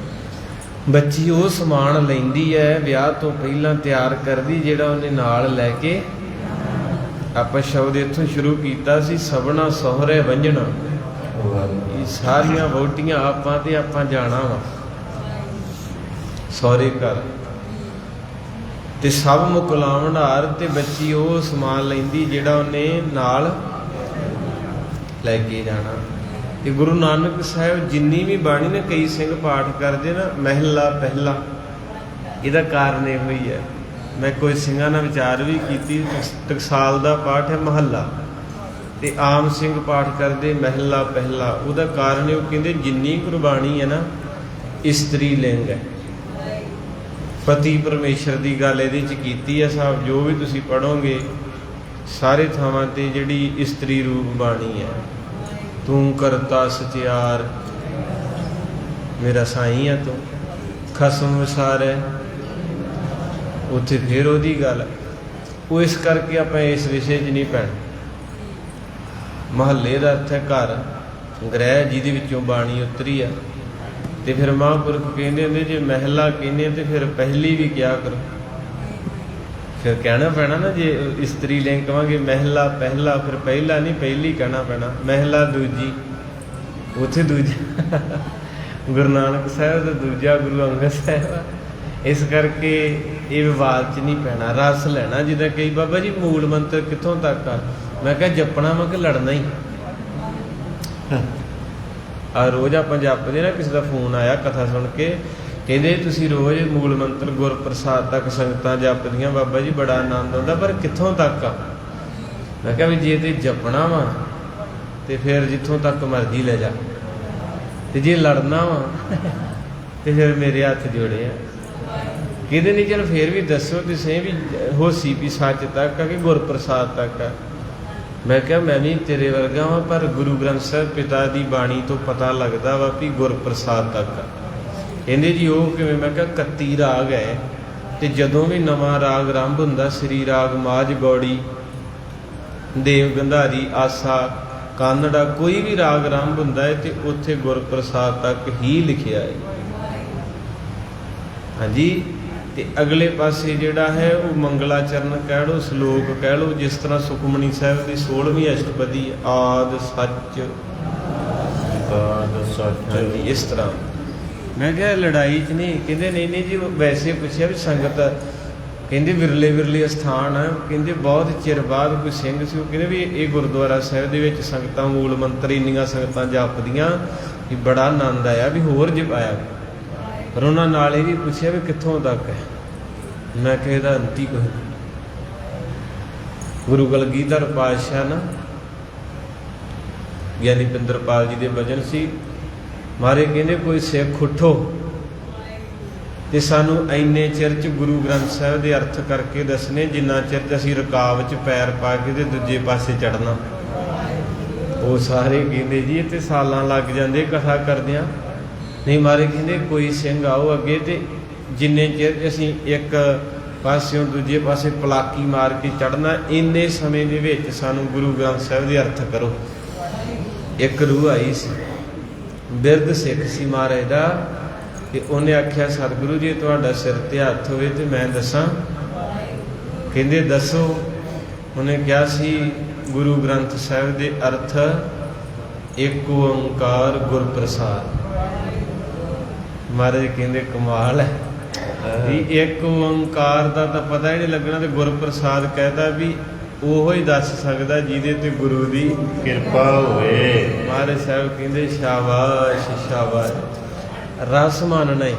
Speaker 1: ਬੱਚੀ ਉਹ ਸਮਾਨ ਲੈਂਦੀ ਹੈ ਵਿਆਹ ਤੋਂ ਪਹਿਲਾਂ ਤਿਆਰ ਕਰਦੀ ਜਿਹੜਾ ਉਹਨੇ ਨਾਲ ਲੈ ਕੇ। ਆਪਾਂ ਸ਼ਬਦ ਇੱਥੋਂ ਸ਼ੁਰੂ ਕੀਤਾ ਸੀ, ਸਭਨਾ ਸਹੁਰੇ ਵੰਝਣਾ। ਇਹ ਸਾਰੀਆਂ ਵਹੁਟੀਆਂ ਆਪਾਂ ਤੇ ਆਪਾਂ ਜਾਣਾ ਵਾ ਸਹੁਰੇ ਘਰ, ਤੇ ਸਭ ਮੁਕਲਾਵਣ ਹਾਰ। ਤੇ ਬੱਚੀ ਉਹ ਸਮਾਨ ਲੈਂਦੀ ਜਿਹੜਾ ਉਹਨੇ ਨਾਲ ਲੈ ਕੇ ਜਾਣਾ। ਤੇ ਗੁਰੂ ਨਾਨਕ ਸਾਹਿਬ ਜਿੰਨੀ ਵੀ ਬਾਣੀ ਨੇ, ਕਈ ਸਿੰਘ ਪਾਠ ਕਰਦੇ ਨਾ ਮਹਿਲਾ ਪਹਿਲਾ, ਇਹਦਾ ਕਾਰਨ ਇਹੋ ਹੀ ਹੈ। ਮੈਂ ਕੋਈ ਸਿੰਘਾਂ ਨਾਲ ਵਿਚਾਰ ਵੀ ਕੀਤੀ। ਟਕਸਾਲ ਦਾ ਪਾਠ ਹੈ ਮਹੱਲਾ, ਤੇ ਆਮ ਸਿੰਘ ਪਾਠ ਕਰਦੇ ਮਹਿਲਾ ਪਹਿਲਾ। ਉਹਦਾ ਕਾਰਨ ਉਹ ਕਹਿੰਦੇ ਜਿੰਨੀ ਗੁਰਬਾਣੀ ਹੈ ਨਾ ਇਸਤਰੀ ਲਿੰਗ ਹੈ। ਪਤੀ ਪਰਮੇਸ਼ਰ ਦੀ ਗੱਲ ਇਹਦੇ 'ਚ ਕੀਤੀ ਹੈ ਸਾਹਿਬ। ਜੋ ਵੀ ਤੁਸੀਂ ਪੜ੍ਹੋਗੇ ਸਾਰੇ ਥਾਵਾਂ ਤੇ ਜਿਹੜੀ ਇਸਤਰੀ ਰੂਪ ਬਾਣੀ ਹੈ। ਤੂੰ ਕਰਤਾ ਸਚਿਆਰ ਮੇਰਾ ਸਾਈਂ ਆ ਤੂੰ, ਖਸਮ ਵਿਸਾਰੈ, ਉੱਥੇ ਫਿਰ ਉਹਦੀ ਗੱਲ। ਉਹ ਇਸ ਕਰਕੇ ਆਪਾਂ ਇਸ ਵਿਸ਼ੇ 'ਚ ਨਹੀਂ ਪੈਣਾ। ਮਹੱਲੇ ਦਾ ਅਰਥ ਹੈ ਘਰ, ਗ੍ਰਹਿ ਜਿਹਦੇ ਵਿੱਚੋਂ ਬਾਣੀ ਉਤਰੀ ਆ। ਤੇ ਫਿਰ ਮਹਾਂਪੁਰਖ ਕਹਿੰਦੇ ਹੁੰਦੇ ਜੇ ਮਹਿਲਾ ਕਹਿੰਦੇ ਤੇ ਫਿਰ ਪਹਿਲੀ ਵੀ ਕਿਹਾ ਕਰੋ। ਫਿਰ ਕਹਿਣਾ ਪੈਣਾ ਨਾ, ਜੇ ਇਸਤਰੀ ਲਿੰਗ ਕਹਾਂਗੇ ਮਹਿਲਾ ਪਹਿਲਾ, ਫਿਰ ਪਹਿਲਾ ਨਹੀਂ ਪਹਿਲੀ ਕਹਿਣਾ ਪੈਣਾ। ਮਹਿਲਾ ਦੂਜੀ, ਉੱਥੇ ਦੂਜਾ ਗੁਰੂ ਨਾਨਕ ਸਾਹਿਬ ਤੇ ਦੂਜਾ ਗੁਰੂ ਅੰਗਦ ਸਾਹਿਬ। ਇਸ ਕਰਕੇ ਇਹ ਵਿਵਾਦ 'ਚ ਨਹੀਂ ਪੈਣਾ, ਰਸ ਲੈਣਾ। ਜਿੱਦਾਂ ਕਈ ਬਾਬਾ ਜੀ ਮੂਲ ਮੰਤਰ ਕਿੱਥੋਂ ਤੱਕ ਆ? ਮੈਂ ਕਿਹਾ ਜਪਣਾ ਵਾ ਕਿ ਲੜਨਾ ਹੀ? ਆ ਰੋਜ਼ ਆਪਾਂ ਜਪਦੇ ਨਾ, ਕਿਸੇ ਦਾ ਫੋਨ ਆਇਆ ਕਥਾ ਸੁਣ ਕੇ, ਕਹਿੰਦੇ ਤੁਸੀਂ ਰੋਜ਼ ਮੂਲ ਮੰਤਰ ਗੁਰ ਪ੍ਰਸਾਦ ਤੱਕ ਸੰਗਤਾਂ ਜਪਦੀਆਂ ਬਾਬਾ ਜੀ, ਬੜਾ ਆਨੰਦ ਆਉਂਦਾ, ਪਰ ਕਿੱਥੋਂ ਤੱਕ ਆ? ਮੈਂ ਕਿਹਾ ਵੀ ਜੇ ਤੇ ਜਪਣਾ ਵਾ ਤੇ ਫਿਰ ਜਿੱਥੋਂ ਤੱਕ ਮਰਜ਼ੀ ਲੈ ਜਾ, ਤੇ ਜੇ ਲੜਨਾ ਵਾ ਤੇ ਫਿਰ ਮੇਰੇ ਹੱਥ ਜੋੜੇ ਆ। ਕਿਹਦੇ ਨਹੀਂ? ਚਲ ਫਿਰ ਵੀ ਦੱਸੋ ਤੇ ਸਹੀ ਵੀ ਹੋਸੀ ਵੀ ਸੱਚ ਤੱਕ ਆ ਕਿ ਗੁਰ ਪ੍ਰਸਾਦ ਤੱਕ ਆ। ਮੈਂ ਕਿਹਾ ਮੈਂ ਵੀ ਤੇਰੇ ਵਰਗਾ ਵਾਂ, ਪਰ ਗੁਰੂ ਗ੍ਰੰਥ ਸਾਹਿਬ ਪਿਤਾ ਦੀ ਬਾਣੀ ਤੋਂ ਪਤਾ ਲੱਗਦਾ ਵਾ ਵੀ ਗੁਰ ਪ੍ਰਸਾਦ ਤੱਕ ਆ। ਕਹਿੰਦੇ ਜੀ ਉਹ ਕਿਵੇਂ? ਮੈਂ ਕਿਹਾ 31 ਰਾਗ ਹੈ, ਤੇ ਜਦੋਂ ਵੀ ਨਵਾਂ ਰਾਗ ਆਰੰਭ ਹੁੰਦਾ, ਸ੍ਰੀ ਰਾਗ ਮਾਝ ਗੌੜੀ, ਦੇਵ ਗੰਧਾਰੀ, ਆਸਾ, ਕਾਨੜਾ, ਕੋਈ ਵੀ ਰਾਗ ਆਰੰਭ ਹੁੰਦਾ ਹੈ ਤੇ ਉੱਥੇ ਗੁਰ ਪ੍ਰਸਾਦ ਤੱਕ ਹੀ ਲਿਖਿਆ ਹੈ। ਹਾਂਜੀ। ਤੇ ਅਗਲੇ ਪਾਸੇ ਜਿਹੜਾ ਹੈ ਉਹ ਮੰਗਲਾਚਰਨ ਕਹਿ ਲਓ, ਸ਼ਲੋਕ ਕਹਿ ਲਓ, ਜਿਸ ਤਰ੍ਹਾਂ ਸੁਖਮਨੀ ਸਾਹਿਬ ਦੀ 16ਵੀਂ ਅਸ਼ਟਪਦੀ ਆਦ ਸੱਚ, ਆਦ ਸੱਚ। ਹਾਂਜੀ, ਇਸ ਤਰ੍ਹਾਂ। ਮੈਂ ਕਿਹਾ ਲੜਾਈ 'ਚ ਨਹੀਂ। ਕਹਿੰਦੇ ਨਹੀਂ ਨਹੀਂ ਜੀ, ਵੈਸੇ ਪੁੱਛਿਆ ਵੀ ਸੰਗਤ, ਕਹਿੰਦੇ ਵਿਰਲੇ ਵਿਰਲੇ ਅਸਥਾਨ ਆ। ਕਹਿੰਦੇ ਬਹੁਤ ਚਿਰ ਬਾਅਦ ਕੋਈ ਸਿੰਘ ਸੀ, ਉਹ ਕਹਿੰਦੇ ਵੀ ਇਹ ਗੁਰਦੁਆਰਾ ਸਾਹਿਬ ਦੇ ਵਿੱਚ ਸੰਗਤਾਂ ਮੂਲ ਮੰਤਰ ਇੰਨੀਆਂ ਸੰਗਤਾਂ ਜਪਦੀਆਂ ਵੀ ਬੜਾ ਆਨੰਦ ਆਇਆ, ਵੀ ਹੋਰ ਜਪਾਇਆ। ਪਰ ਉਹਨਾਂ ਨਾਲ ਇਹ ਵੀ ਪੁੱਛਿਆ ਵੀ ਕਿੱਥੋਂ ਤੱਕ ਹੈ? ਮੈਂ ਕਿਹਾ ਇਹਦਾ ਅੰਤੀ ਕੋਈ। ਗੁਰੂ ਕਲਗੀਧਰ ਪਾਤਸ਼ਾਹ ਨਾ, ਗਿਆਨੀ ਪਿੰਦਰਪਾਲ ਜੀ ਦੇ ਵਚਨ ਸੀ ਮਾਰੇ, ਕਹਿੰਦੇ ਕੋਈ ਸਿੱਖ ਉੱਠੋ ਤੇ ਸਾਨੂੰ ਇੰਨੇ ਚਿਰ 'ਚ ਗੁਰੂ ਗ੍ਰੰਥ ਸਾਹਿਬ ਦੇ ਅਰਥ ਕਰਕੇ ਦੱਸਣੇ ਜਿੰਨਾ ਚਿਰ 'ਚ ਅਸੀਂ ਰਕਾਬ 'ਚ ਪੈਰ ਪਾ ਕੇ ਤੇ ਦੂਜੇ ਪਾਸੇ ਚੜ੍ਹਨਾ। ਉਹ ਸਾਰੇ ਕਹਿੰਦੇ ਜੀ ਇੱਥੇ ਸਾਲਾਂ ਲੱਗ ਜਾਂਦੇ ਕਥਾ ਕਰਦਿਆਂ। ਨਹੀਂ ਮਾਰੇ ਕਹਿੰਦੇ ਕੋਈ ਸਿੰਘ ਆਓ ਅੱਗੇ, ਤੇ ਜਿੰਨੇ ਚਿਰ ਅਸੀਂ ਇੱਕ ਪਾਸਿਓਂ ਦੂਜੇ ਪਾਸੇ ਪਲਾਕੀ ਮਾਰ ਕੇ ਚੜ੍ਹਨਾ, ਇੰਨੇ ਸਮੇਂ ਦੇ ਵਿੱਚ ਸਾਨੂੰ ਗੁਰੂ ਗ੍ਰੰਥ ਸਾਹਿਬ ਦੇ ਅਰਥ ਕਰੋ। ਇੱਕ ਰੂਹ ਆਈ ਸੀ, ਬਿਰਧ ਸਿੱਖ ਸੀ ਮਹਾਰਾਜ ਦਾ, ਤੇ ਉਹਨੇ ਆਖਿਆ ਸਤਿਗੁਰੂ ਜੀ ਤੁਹਾਡਾ ਸਿਰ ਤੇ ਹੱਥ ਹੋਵੇ ਤੇ ਮੈਂ ਦੱਸਾਂ। ਕਹਿੰਦੇ ਦੱਸੋ। ਉਹਨੇ ਕਿਹਾ ਸੀ ਗੁਰੂ ਗ੍ਰੰਥ ਸਾਹਿਬ ਦੇ ਅਰਥ ਇੱਕ ਓੰਕਾਰ ਗੁਰ ਪ੍ਰਸਾਦ। ਮਹਾਰਾਜ ਕਹਿੰਦੇ ਕਮਾਲ ਹੈ ਵੀ ਇੱਕ ਓੰਕਾਰ ਦਾ ਤਾਂ ਪਤਾ ਹੀ ਨਹੀਂ ਲੱਗਣਾ, ਤੇ ਗੁਰ ਪ੍ਰਸਾਦ ਕਹਿੰਦਾ ਵੀ ਉਹੋ ਹੀ ਦੱਸ ਸਕਦਾ ਜਿਹਦੇ ਤੇ ਗੁਰੂ ਦੀ ਕਿਰਪਾ ਹੋਵੇ। ਮਹਾਰਾਜ ਸਾਹਿਬ ਕਹਿੰਦੇ ਸ਼ਾਬਾਸ਼ ਸ਼ਾਬਾਸ਼। ਰਸ ਮੰਨਣਾ ਹੀ,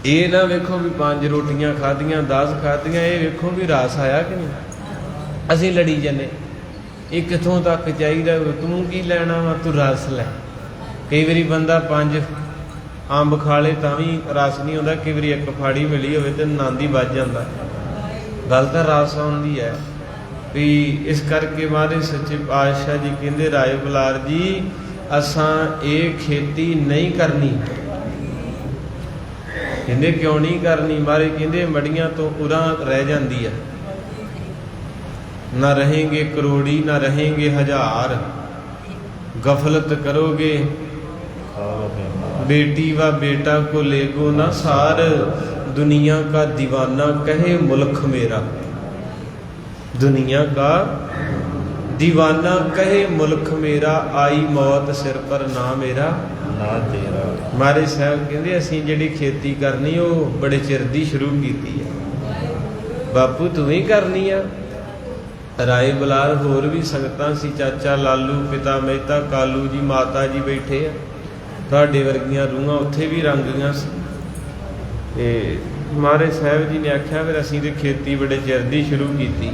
Speaker 1: ਇਹ ਨਾ ਵੇਖੋ ਵੀ 5 ਰੋਟੀਆਂ ਖਾਧੀਆਂ 10 ਖਾਧੀਆਂ, ਇਹ ਵੇਖੋ ਵੀ ਰਸ ਆਇਆ ਕਿ ਨਹੀਂ। ਅਸੀਂ ਲੜੀ ਜਾਂਦੇ, ਇਹ ਕਿੱਥੋਂ ਤੱਕ ਚਾਹੀਦਾ, ਤੂੰ ਕੀ ਲੈਣਾ ਵਾ, ਤੂੰ ਰਸ ਲੈ। ਕਈ ਵਾਰੀ ਬੰਦਾ 5 ਅੰਬ ਖਾ ਲੇ ਤਾਂ ਵੀ ਰਸ ਨਹੀਂ ਆਉਂਦਾ, ਕਈ ਵਾਰੀ ਇੱਕ ਫਾੜੀ ਮਿਲੀ ਹੋਵੇ ਤੇ ਆਨੰਦ ਹੀ ਵੱਜ ਜਾਂਦਾ। ਗੱਲ ਤਾਂ ਰਸ ਆਉਂਦੀ ਹੈ। ਵੀ ਇਸ ਕਰਕੇ ਮਹਾਰਾਜ ਸੱਚੇ ਪਾਤਸ਼ਾਹ ਜੀ ਕਹਿੰਦੇ ਰਾਏ ਬੁਲਾਰ ਜੀ ਅਸਾਂ ਇਹ ਖੇਤੀ ਨਹੀਂ ਕਰਨੀ। ਕਹਿੰਦੇ ਕਿਉਂ ਨਹੀਂ ਕਰਨੀ? ਮਹਾਰਾਜ ਕਹਿੰਦੇ ਮੜੀਆਂ ਤੋਂ ਉਰਾਂ ਰਹਿ ਜਾਂਦੀ ਆ। ਨਾ रहेंगे करोड़ी ना रहेंगे हजार, गफलत करोगे बेटी व बेटा को लेगो ना सार, दुनिया का दीवाना कहे मुल्क मेरा। दुनिया का दीवाना कहे मुल्क मेरा, आई मौत सिर पर ना मेरा ना तेरा। महाराज साहब कहते असीं जिहड़ी खेती करनी वो बड़े चिर दी शुरू कीती है, बापू तू ही करनी आ। ਰਾਏ ਬੁਲਾਰ ਹੋਰ ਵੀ ਸੰਗਤਾਂ ਸੀ, ਚਾਚਾ ਲਾਲੂ, ਪਿਤਾ ਮਹਿਤਾ, ਕਾਲੂ ਜੀ, ਮਾਤਾ ਜੀ ਬੈਠੇ ਆ, ਤੁਹਾਡੇ ਵਰਗੀਆਂ ਰੂਹਾਂ ਉੱਥੇ ਵੀ ਰੰਗੀਆਂ ਸੀ। ਤੇ ਮਹਾਰਾਜ ਸਾਹਿਬ ਜੀ ਨੇ ਆਖਿਆ ਫਿਰ ਅਸੀਂ ਤੇ ਖੇਤੀ ਬੜੇ ਚਿਰ ਦੀ ਸ਼ੁਰੂ ਕੀਤੀ।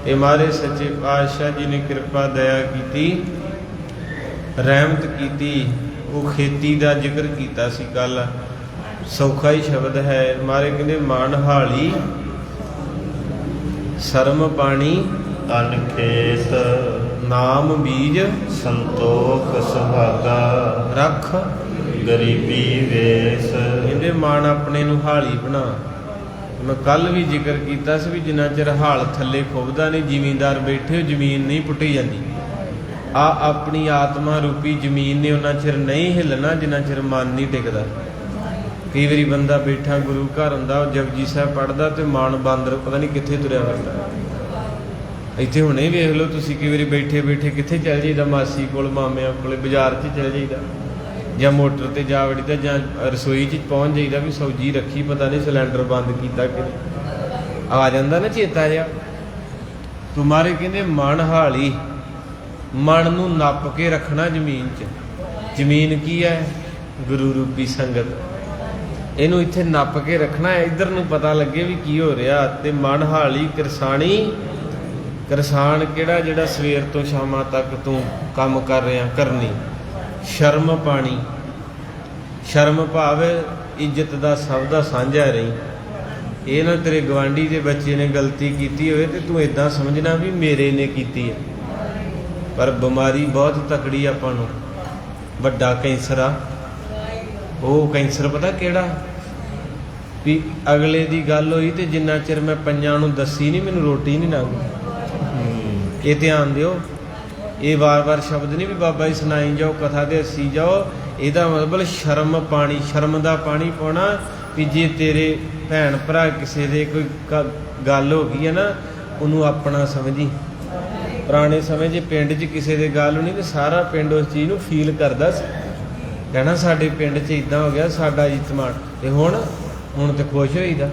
Speaker 1: ਇਹ ਮਹਾਰਾਜ ਸੱਚੇ ਪਾਤਸ਼ਾਹ ਜੀ ਨੇ ਕਿਰਪਾ ਦਇਆ ਕੀਤੀ, ਰਹਿਮਤ ਕੀਤੀ। ਉਹ ਖੇਤੀ ਦਾ ਜ਼ਿਕਰ ਕੀਤਾ ਸੀ ਕੱਲ, ਸੌਖਾ ਹੀ ਸ਼ਬਦ ਹੈ। ਮਹਾਰਾਜ ਕਹਿੰਦੇ ਮਨ ਹਾਲੀ ਸ਼ਰਮ ਪਾਣੀ
Speaker 2: ਤਨ ਖੇਤ,
Speaker 1: ਨਾਮ ਬੀਜ
Speaker 2: ਸੰਤੋਖ ਸੁਹਾਗਾ,
Speaker 1: ਰੱਖ
Speaker 2: ਗਰੀਬੀ ਵੇਸ।
Speaker 1: ਕਹਿੰਦੇ ਮਨ ਆਪਣੇ ਨੂੰ ਹਾਲੀ ਬਣਾ। ਮੈਂ ਕੱਲ ਵੀ ਜ਼ਿਕਰ ਕੀਤਾ ਸੀ ਵੀ ਜਿੰਨਾ ਚਿਰ ਹਾਲ ਥੱਲੇ ਖੁੱਬਦਾ ਨਹੀਂ, ਜ਼ਿਮੀਂਦਾਰ ਬੈਠੇ ਜ਼ਮੀਨ ਨਹੀਂ ਪੁੱਟੀ ਜਾਂਦੀ। ਆ ਆਪਣੀ ਆਤਮਾ ਰੂਪੀ ਜ਼ਮੀਨ ਨੇ ਉਹਨਾਂ ਚਿਰ ਨਹੀਂ ਹਿੱਲਣਾ ਜਿੰਨਾ ਚਿਰ ਮਨ ਨਹੀਂ ਟਿਕਦਾ। ਕਈ ਵਾਰੀ ਬੰਦਾ ਬੈਠਾ ਗੁਰੂ ਘਰ ਹੁੰਦਾ, ਉਹ ਜਪਜੀ ਸਾਹਿਬ ਪੜ੍ਹਦਾ ਤੇ ਮਨ ਬਾਂਦਰ ਪਤਾ ਨਹੀਂ ਕਿੱਥੇ ਤੁਰਿਆ ਫਿਰਦਾ। ਇੱਥੇ ਹੁਣੇ ਵੇਖ ਲਓ ਤੁਸੀਂ, ਕਈ ਵਾਰੀ ਬੈਠੇ ਬੈਠੇ ਕਿੱਥੇ ਚੱਲ ਜਾਈਦਾ, ਮਾਸੀ ਕੋਲ, ਮਾਮਿਆਂ ਕੋਲ, ਬਾਜ਼ਾਰ 'ਚ ਚੱਲ ਜਾਈਦਾ, ਜਾਂ ਮੋਟਰ ਤੇ ਜਾ ਵੜੀਦਾ, ਜਾਂ ਰਸੋਈ 'ਚ ਪਹੁੰਚ ਜਾਈਦਾ ਵੀ ਸਬਜ਼ੀ ਰੱਖੀ, ਪਤਾ ਨਹੀਂ ਸਿਲੰਡਰ ਬੰਦ ਕੀਤਾ ਕਿ ਆ ਜਾਂਦਾ ਨਾ ਚੇਤਾ ਜਿਹਾ। ਤੁਮਾਰੇ ਕਹਿੰਦੇ ਮਨ ਹਾਲੀ, ਮਨ ਨੂੰ ਨੱਪ ਕੇ ਰੱਖਣਾ ਜ਼ਮੀਨ 'ਚ। ਜ਼ਮੀਨ ਕੀ ਹੈ? ਗੁਰੂ ਰੂਪੀ ਸੰਗਤ। ਇਹਨੂੰ ਇੱਥੇ ਨੱਪ ਕੇ ਰੱਖਣਾ, ਇੱਧਰ ਨੂੰ ਪਤਾ ਲੱਗੇ ਵੀ ਕੀ ਹੋ ਰਿਹਾ। ਤੇ ਮਨ ਹਾਲੀ ਕਿਰਸਾਣੀ, ਕਿਰਸਾਨ ਕਿਹੜਾ? ਜਿਹੜਾ ਸਵੇਰ ਤੋਂ ਸ਼ਾਮਾਂ ਤੱਕ ਤੂੰ ਕੰਮ ਕਰ ਰਿਹਾ, ਕਰਨੀ। ਸ਼ਰਮ ਪਾਣੀ, ਸ਼ਰਮ ਭਾਵ ਇੱਜ਼ਤ ਦਾ ਸਭ ਦਾ ਸਾਂਝਾ ਰਹੀ। ਇਹ ਨਾ ਤੇਰੇ ਗਵਾਂਢੀ ਦੇ ਬੱਚੇ ਨੇ ਗਲਤੀ ਕੀਤੀ ਹੋਵੇ ਤੇ ਤੂੰ ਇਦਾਂ ਸਮਝਣਾ ਵੀ ਮੇਰੇ ਨੇ ਕੀਤੀ ਹੈ। ਪਰ ਬਿਮਾਰੀ ਬਹੁਤ ਤਕੜੀ ਆਪਾਂ ਨੂੰ, ਵੱਡਾ ਕੈਂਸਰ ਆ। ਉਹ ਕੈਂਸਰ ਪਤਾ ਕਿਹੜਾ? ਵੀ ਅਗਲੇ ਦੀ ਗੱਲ ਹੋਈ ਤੇ ਜਿੰਨਾ ਚਿਰ ਮੈਂ ਪੰਜਾਂ ਨੂੰ ਦੱਸੀ ਨਹੀਂ, ਮੈਨੂੰ ਰੋਟੀ ਨਹੀਂ ਲੰਘਦੀ। ਇਹ ਧਿਆਨ ਦਿਓ, ਇਹ ਵਾਰ-ਵਾਰ ਸ਼ਬਦ ਨਹੀਂ ਵੀ ਬਾਬਾ ਜੀ ਸੁਣਾਈ ਜਾਓ, ਕਥਾ ਦੇ ਹੱਸੀ ਜਾਓ। ਇਹਦਾ ਮਤਲਬ ਸ਼ਰਮ ਪਾਣੀ, ਸ਼ਰਮ ਦਾ ਪਾਣੀ ਪਾਉਣਾ। ਵੀ ਜੇ ਤੇਰੇ ਭੈਣ ਭਰਾ ਕਿਸੇ ਦੇ ਕੋਈ ਗੱਲ ਹੋ ਗਈ ਹੈ ਨਾ, ਉਹਨੂੰ ਆਪਣਾ ਸਮਝੀ। ਪੁਰਾਣੇ ਸਮੇਂ 'ਚ ਪਿੰਡ 'ਚ ਕਿਸੇ ਦੇ ਗੱਲ ਹੋਣੀ ਤੇ ਸਾਰਾ ਪਿੰਡ ਉਸ ਚੀਜ਼ ਨੂੰ ਫੀਲ ਕਰਦਾ ਸੀ, ਕਹਿਣਾ ਸਾਡੇ ਪਿੰਡ 'ਚ ਇੱਦਾਂ ਹੋ ਗਿਆ, ਸਾਡਾ ਇਤਮਾਨ। ਤੇ ਹੁਣ ਤੇ ਖੁਸ਼ ਹੋਈਦਾ।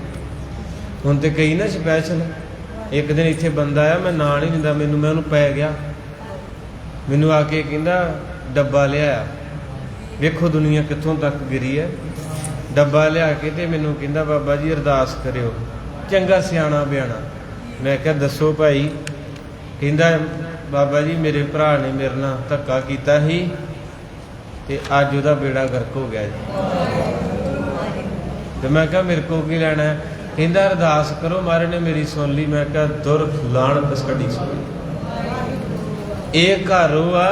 Speaker 1: ਹੁਣ ਤੇ ਕਈ ਨਾ ਸਪੈਸ਼ਲ, ਇੱਕ ਦਿਨ ਇੱਥੇ ਬੰਦਾ ਆਇਆ, ਮੈਂ ਨਾਂ ਨਹੀਂ ਦਿੰਦਾ, ਮੈਂ ਉਹਨੂੰ ਪੈ ਗਿਆ, ਮੈਨੂੰ ਆ ਕੇ ਕਹਿੰਦਾ ਡੱਬਾ ਲਿਆਇਆ। ਵੇਖੋ ਦੁਨੀਆ ਕਿੱਥੋਂ ਤੱਕ ਗਿਰੀ ਹੈ। ਡੱਬਾ ਲਿਆ ਕੇ ਤੇ ਮੈਨੂੰ ਕਹਿੰਦਾ ਬਾਬਾ ਜੀ ਅਰਦਾਸ ਕਰਿਓ। ਚੰਗਾ ਸਿਆਣਾ ਬਿਆਣਾ। ਮੈਂ ਕਿਹਾ ਦੱਸੋ ਭਾਈ। ਕਹਿੰਦਾ ਬਾਬਾ ਜੀ ਮੇਰੇ ਭਰਾ ਨੇ ਮੇਰੇ ਨਾਲ ਧੱਕਾ ਕੀਤਾ ਸੀ ਤੇ ਅੱਜ ਉਹਦਾ ਬੇੜਾ ਗਰਕ ਹੋ ਗਿਆ ਜੀ। ਤੇ ਮੈਂ ਕਿਹਾ ਮੇਰੇ ਕੋਲ ਕੀ ਲੈਣਾ ਹੈ? ਕਹਿੰਦਾ ਅਰਦਾਸ ਕਰੋ, ਮਹਾਰਾਜ ਨੇ ਮੇਰੀ ਸੁਣ ਲਈ। ਮੈਂ ਕਿਹਾ ਦੁਰ ਲਾਣਤ ਸਾਡੀ ਸੁਣ। ਇਹ ਘਰ ਆ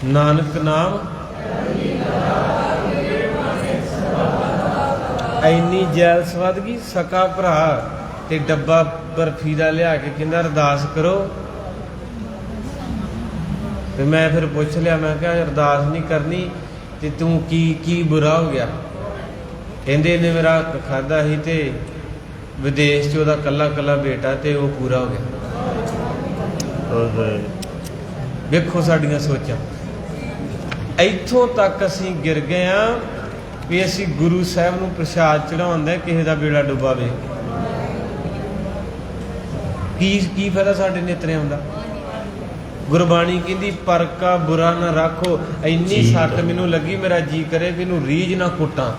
Speaker 1: ਨਾਨਕ ਨਾਮ ਐਨੀ ਜੈਲਸ ਵੱਧ ਗਈ। ਸਕਾ ਭਰਾ ਤੇ ਡੱਬਾ ਬਰਫੀ ਦਾ ਲਿਆ ਕੇ ਕਹਿੰਦਾ ਅਰਦਾਸ ਕਰੋ। ਤੇ ਮੈਂ ਫਿਰ ਪੁੱਛ ਲਿਆ, ਮੈਂ ਕਿਹਾ ਅਰਦਾਸ ਨਹੀਂ ਕਰਨੀ ਤੇ ਤੂੰ ਕੀ ਬੁਰਾ ਹੋ ਗਿਆ? ਕਹਿੰਦੇ ਇਹਨੇ ਮੇਰਾ ਹੱਕ ਖਾਧਾ ਸੀ ਤੇ ਵਿਦੇਸ਼ 'ਚ ਉਹਦਾ ਕੱਲਾ ਬੇਟਾ ਤੇ ਉਹ ਪੂਰਾ ਹੋ ਗਿਆ। ਵੇਖੋ ਸਾਡੀਆਂ ਸੋਚਾਂ, ਇੱਥੋਂ ਤੱਕ ਅਸੀਂ ਗਿਰ ਗਏ ਆ ਵੀ ਅਸੀਂ ਗੁਰੂ ਸਾਹਿਬ ਨੂੰ ਪ੍ਰਸ਼ਾਦ ਚੜਾਉਂਦੇ, ਕਿਸੇ ਦਾ ਬੇੜਾ ਡੁੱਬਾਵੇ। ਕੀ ਫਾਇਦਾ ਸਾਡੇ ਨੇਤਰਿਆਂ ਦਾ? ਗੁਰਬਾਣੀ ਕਹਿੰਦੀ ਪਰ ਕਾ ਬੁਰਾ ਨਾ ਰੱਖੋ। ਇੰਨੀ ਸੱਟ ਮੈਨੂੰ ਲੱਗੀ, ਮੇਰਾ ਜੀ ਕਰੇ ਵੀ ਇਹਨੂੰ ਰੀਝ ਨਾ ਕੁੱਟਾਂ,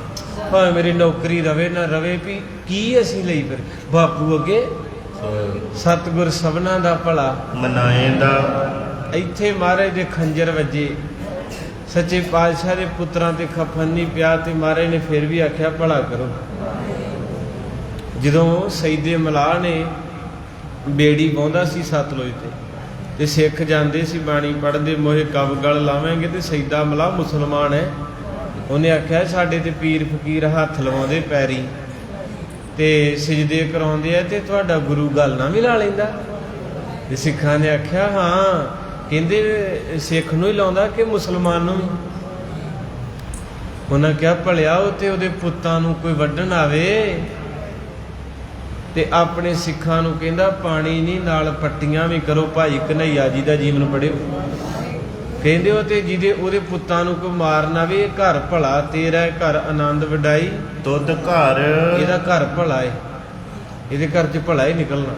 Speaker 1: ਭਾਵੇਂ ਮੇਰੀ ਨੌਕਰੀ ਰਵੇ ਨਾ ਰਵੇ। ਵੀ ਕੀ ਅਸੀਂ ਲਈ ਫਿਰ ਬਾਪੂ ਅੱਗੇ? ਸਤਿਗੁਰ ਸਭਨਾ ਦਾ ਭਲਾ
Speaker 2: ਮਨਾਏ ਦਾ।
Speaker 1: ਇੱਥੇ ਮਹਾਰਾਜ ਦੇ ਖੰਜਰ ਵੱਜੇ, ਸੱਚੇ ਪਾਤਸ਼ਾਹ ਦੇ ਪੁੱਤਰਾਂ ਤੇ ਖਫਨ ਨਹੀਂ ਪਿਆ ਤੇ ਮਹਾਰਾਜ ਨੇ ਫਿਰ ਵੀ ਆਖਿਆ ਭਲਾ ਕਰੋ। ਜਦੋਂ ਸਈਦੇ ਮਲਾਹ ਨੇ ਬੇੜੀ ਪਾਉਂਦਾ ਸੀ ਸਤਲੁਜ ਤੇ ਸਿੱਖ ਜਾਂਦੇ ਸੀ ਬਾਣੀ ਪੜ੍ਹਦੇ, ਮੋਹੇ ਕਬ ਗਲ ਲਾਵਾਂਗੇ ਤੇ ਸੈਦਾ ਮਲਾ ਮੁਸਲਮਾਨ ਹੈ। ਉਹਨੇ ਆਖਿਆ ਸਾਡੇ ਤੇ ਪੀਰ ਫਕੀਰ ਹੱਥ ਲਵਾਉਂਦੇ ਪੈਰੀ ਤੇ ਸਜਦੇ ਕਰਾਉਂਦੇ ਆ ਤੇ ਤੁਹਾਡਾ ਗੁਰੂ ਗੱਲ ਨਾ ਵੀ ਲਾ ਲੈਂਦਾ। ਤੇ ਸਿੱਖਾਂ ਨੇ ਆਖਿਆ ਹਾਂ, ਕਹਿੰਦੇ ਸਿੱਖ ਨੂੰ ਹੀ ਲਾਉਂਦਾ ਕਿ ਮੁਸਲਮਾਨ ਨੂੰ ਵੀ। ਉਹਨਾਂ ਕਿਹਾ ਭਲਿਆ ਉਹ ਤੇ ਉਹਦੇ ਪੁੱਤਾਂ ਨੂੰ ਕੋਈ ਵੱਢਣ ਆਵੇ ਤੇ ਆਪਣੇ ਸਿੱਖਾਂ ਨੂੰ ਕਹਿੰਦਾ ਪਾਣੀ ਨਹੀਂ ਨਾਲ ਪੱਟੀਆਂ ਵੀ ਕਰੋ। ਭਾਈ ਕਨ੍ਹਈਆ ਜੀ ਦਾ ਜੀਵਨ ਪੜ੍ਹਿਓ, ਕਹਿੰਦੇ ਉਹ ਤੇ ਜਿਹਦੇ ਉਹਦੇ ਪੁੱਤਾਂ ਨੂੰ ਕੋਈ ਮਾਰਨਾ ਵੀ, ਇਹ ਘਰ ਭਲਾ ਤੇਰਾ, ਘਰ ਆਨੰਦ ਵਡਾਈ
Speaker 2: ਤੁਧ ਘਰ,
Speaker 1: ਇਹਦਾ ਘਰ ਭਲਾ ਏ, ਇਹਦੇ ਘਰ 'ਚ ਭਲਾ ਹੀ ਨਿਕਲਣਾ।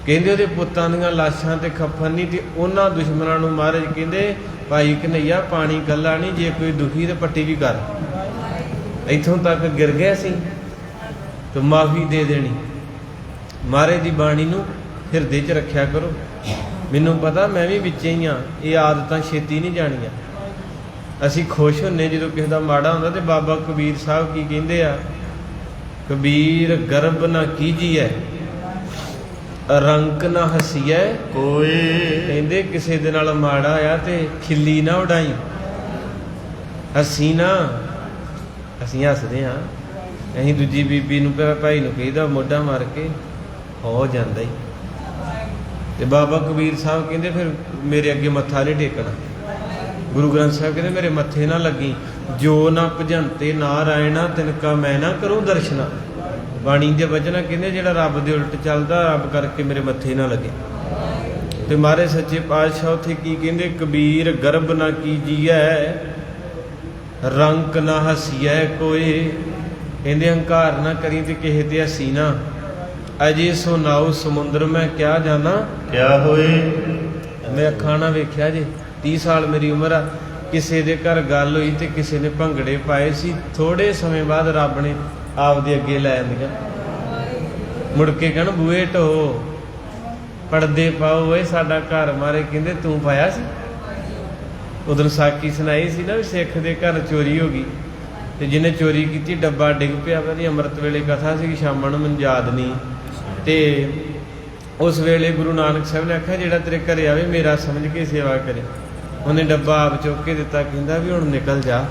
Speaker 1: ਕਹਿੰਦੇ ਉਹਦੇ ਪੁੱਤਾਂ ਦੀਆਂ ਲਾਸ਼ਾਂ ਤੇ ਖੱਫਨ ਨਹੀਂ ਤੇ ਉਹਨਾਂ ਦੁਸ਼ਮਣਾਂ ਨੂੰ ਮਹਾਰਾਜ ਕਹਿੰਦੇ ਭਾਈ ਕਨ੍ਹਈਆ ਪਾਣੀ ਗੱਲਾਂ ਨਹੀਂ, ਜੇ ਕੋਈ ਦੁਖੀ ਤੇ ਪੱਟੀ ਵੀ ਕਰ। ਇੱਥੋਂ ਤੱਕ ਗਿਰ ਗਿਆ ਸੀ ਤੇ ਮਾਫੀ ਦੇ ਦੇਣੀ। ਮਹਾਰਾਜ ਦੀ ਬਾਣੀ ਨੂੰ ਹਿਰਦੇ 'ਚ ਰੱਖਿਆ ਕਰੋ। ਮੈਨੂੰ ਪਤਾ ਮੈਂ ਵੀ ਵਿੱਚ ਹੀ ਹਾਂ, ਇਹ ਆਦਤਾਂ ਛੇਤੀ ਨਹੀਂ ਜਾਣੀਆਂ। ਅਸੀਂ ਖੁਸ਼ ਹੁੰਨੇ ਜਦੋਂ ਕਿਸੇ ਦਾ ਮਾੜਾ ਹੁੰਦਾ ਤੇ ਬਾਬਾ ਕਬੀਰ ਸਾਹਿਬ ਕੀ ਕਹਿੰਦੇ ਆ, ਕਬੀਰ ਗਰਬ ਨਾ ਕੀਜੀਐ ਰੰਕ ਨਾ ਹਸੀਐ
Speaker 2: ਕੋਈ
Speaker 1: ਕਹਿੰਦੇ ਕਿਸੇ ਦੇ ਨਾਲ ਮਾੜਾ ਆ ਤੇ ਖਿੱਲੀ ਨਾ ਉਡਾਈ। ਹੱਸੀ ਨਾ, ਅਸੀਂ ਹੱਸਦੇ ਹਾਂ, ਅਸੀਂ ਦੂਜੀ ਬੀਬੀ ਨੂੰ ਭਾਈ ਨੂੰ ਕਹੀਦਾ ਮੋਢਾ ਮਾਰ ਕੇ ਹੋ ਜਾਂਦਾ ਹੀ। ਤੇ ਬਾਬਾ ਕਬੀਰ ਸਾਹਿਬ ਕਹਿੰਦੇ ਫਿਰ ਮੇਰੇ ਅੱਗੇ ਮੱਥਾ ਨਹੀਂ ਟੇਕਣਾ। ਗੁਰੂ ਗ੍ਰੰਥ ਸਾਹਿਬ ਕਹਿੰਦੇ ਮੇਰੇ ਮੱਥੇ ਨਾ ਲੱਗੀ, ਜੋ ਨਾ ਭਜੰਤੇ ਨਾਰਾਇਣਾ ਤਿਨਕਾ ਮੈਂ ਨਾ ਕਰੂੰ ਦਰਸ਼ਨਾ। ਬਾਣੀ ਦੇ ਵਚਨ ਕਹਿੰਦੇ ਜਿਹੜਾ ਰੱਬ ਦੇ ਉਲਟ ਚੱਲਦਾ ਰੱਬ ਕਰਕੇ ਮੇਰੇ ਮੱਥੇ ਨਾ ਲੱਗੇ। ਤੇ ਮਹਾਰਾਜ ਸੱਚੇ ਪਾਤਸ਼ਾਹ ਉੱਥੇ ਕੀ ਕਹਿੰਦੇ, ਕਬੀਰ ਗਰਬ ਨਾ ਕੀਜੀਐ ਰੰਕ ਨਾ ਹਸੀਐ ਕੋਈ। ਕਹਿੰਦੇ ਹੰਕਾਰ ਨਾ ਕਰੀ ਤੇ ਕਿਸੇ ਤੇ ਹੱਸੀ ਨਾ। ਅਜੇ ਸੋ ਨਾਉ ਸਮੁੰਦਰ ਮੈਂ ਕਿਆ ਜਾਣਾ,
Speaker 2: ਕਿਆ ਹੋਏ
Speaker 1: ਮੈਂ ਅੱਖਾਂ ਨਾਲ ਵੇਖਿਆ ਜੇ। 30 ਸਾਲ ਮੇਰੀ ਉਮਰ ਆ। ਕਿਸੇ ਦੇ ਘਰ ਗੱਲ ਹੋਈ ਤੇ ਕਿਸੇ ਨੇ ਭੰਗੜੇ ਪਾਏ ਸੀ, ਥੋੜੇ ਸਮੇਂ ਬਾਅਦ ਰੱਬ ਨੇ ਆਪਦੇ ਅੱਗੇ ਲੈ ਆਂਦੀਆਂ। ਮੁੜ ਕੇ ਕਹਿਣ ਬੂਹੇ ਢੋ ਪੜਦੇ ਪਾਓ ਓਏ ਸਾਡਾ ਘਰ ਮਾਰੇ। ਕਹਿੰਦੇ ਤੂੰ ਪਾਇਆ ਸੀ? ਉਦੋਂ ਸਾਖੀ ਸੁਣਾਈ ਸੀ ਨਾ ਵੀ ਸਿੱਖ ਦੇ ਘਰ ਚੋਰੀ ਹੋ ਗਈ ਤੇ ਜਿਹਨੇ ਚੋਰੀ ਕੀਤੀ ਡੱਬਾ ਡਿੱਗ ਪਿਆ। ਭਾਜੀ ਅੰਮ੍ਰਿਤ ਵੇਲੇ ਕਥਾ ਸੀ, ਸ਼ਾਮਾਂ ਨੂੰ ਮੈਨੂੰ ਯਾਦ ਨਹੀਂ। ਤੇ ਉਸ ਵੇਲੇ ਗੁਰੂ ਨਾਨਕ ਸਾਹਿਬ ਨੇ ਆਖਿਆ ਜਿਹੜਾ ਤੇਰੇ ਘਰੇ ਆਵੇ ਮੇਰਾ ਸਮਝ ਕੇ ਸੇਵਾ ਕਰੇ। ਉਹਨੇ ਡੱਬਾ ਆਪ ਚੁੱਕ ਕੇ ਦਿੱਤਾ, ਕਹਿੰਦਾ ਵੀ ਹੁਣ ਨਿਕਲ ਜਾ,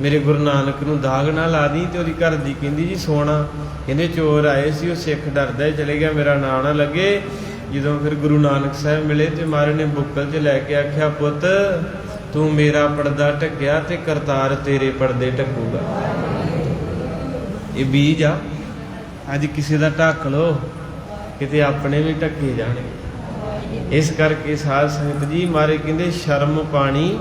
Speaker 1: ਮੇਰੇ ਗੁਰੂ ਨਾਨਕ ਨੂੰ ਦਾਗ ਨਾ ਲਾ ਦੀ। ਤੇ ਉਹਦੀ ਘਰ ਦੀ ਕਹਿੰਦੀ ਜੀ ਸੋਨਾ। ਕਹਿੰਦੇ ਚੋਰ ਆਏ ਸੀ, ਉਹ ਸਿੱਖ ਡਰਦਾ ਹੀ ਚਲੇ ਗਿਆ, ਮੇਰਾ ਨਾਂ ਨਾ ਲੱਗੇ। ਜਦੋਂ ਫਿਰ ਗੁਰੂ ਨਾਨਕ ਸਾਹਿਬ ਮਿਲੇ ਤੇ ਮਹਾਰਾਜ ਨੇ ਬੁੱਕਲ 'ਚ ਲੈ ਕੇ ਆਖਿਆ, ਪੁੱਤ ਤੂੰ ਮੇਰਾ ਪਰਦਾ ਢੱਕਿਆ ਤੇ ਕਰਤਾਰ ਤੇਰੇ ਪਰਦੇ ਢੱਕੂਗਾ। ਇਹ ਬੀਜ ਆ, ਅੱਜ ਕਿਸੇ ਦਾ ਢੱਕ ਲੋ ਕਿਤੇ ਆਪਣੇ ਵੀ ਢੱਕੇ ਜਾਣਗੇ। ਇਸ ਕਰਕੇ ਸਾਧ ਸੰਗਤ ਜੀ ਮਹਾਰਾਜ ਕਹਿੰਦੇ ਸ਼ਰਮ ਪਾਣੀ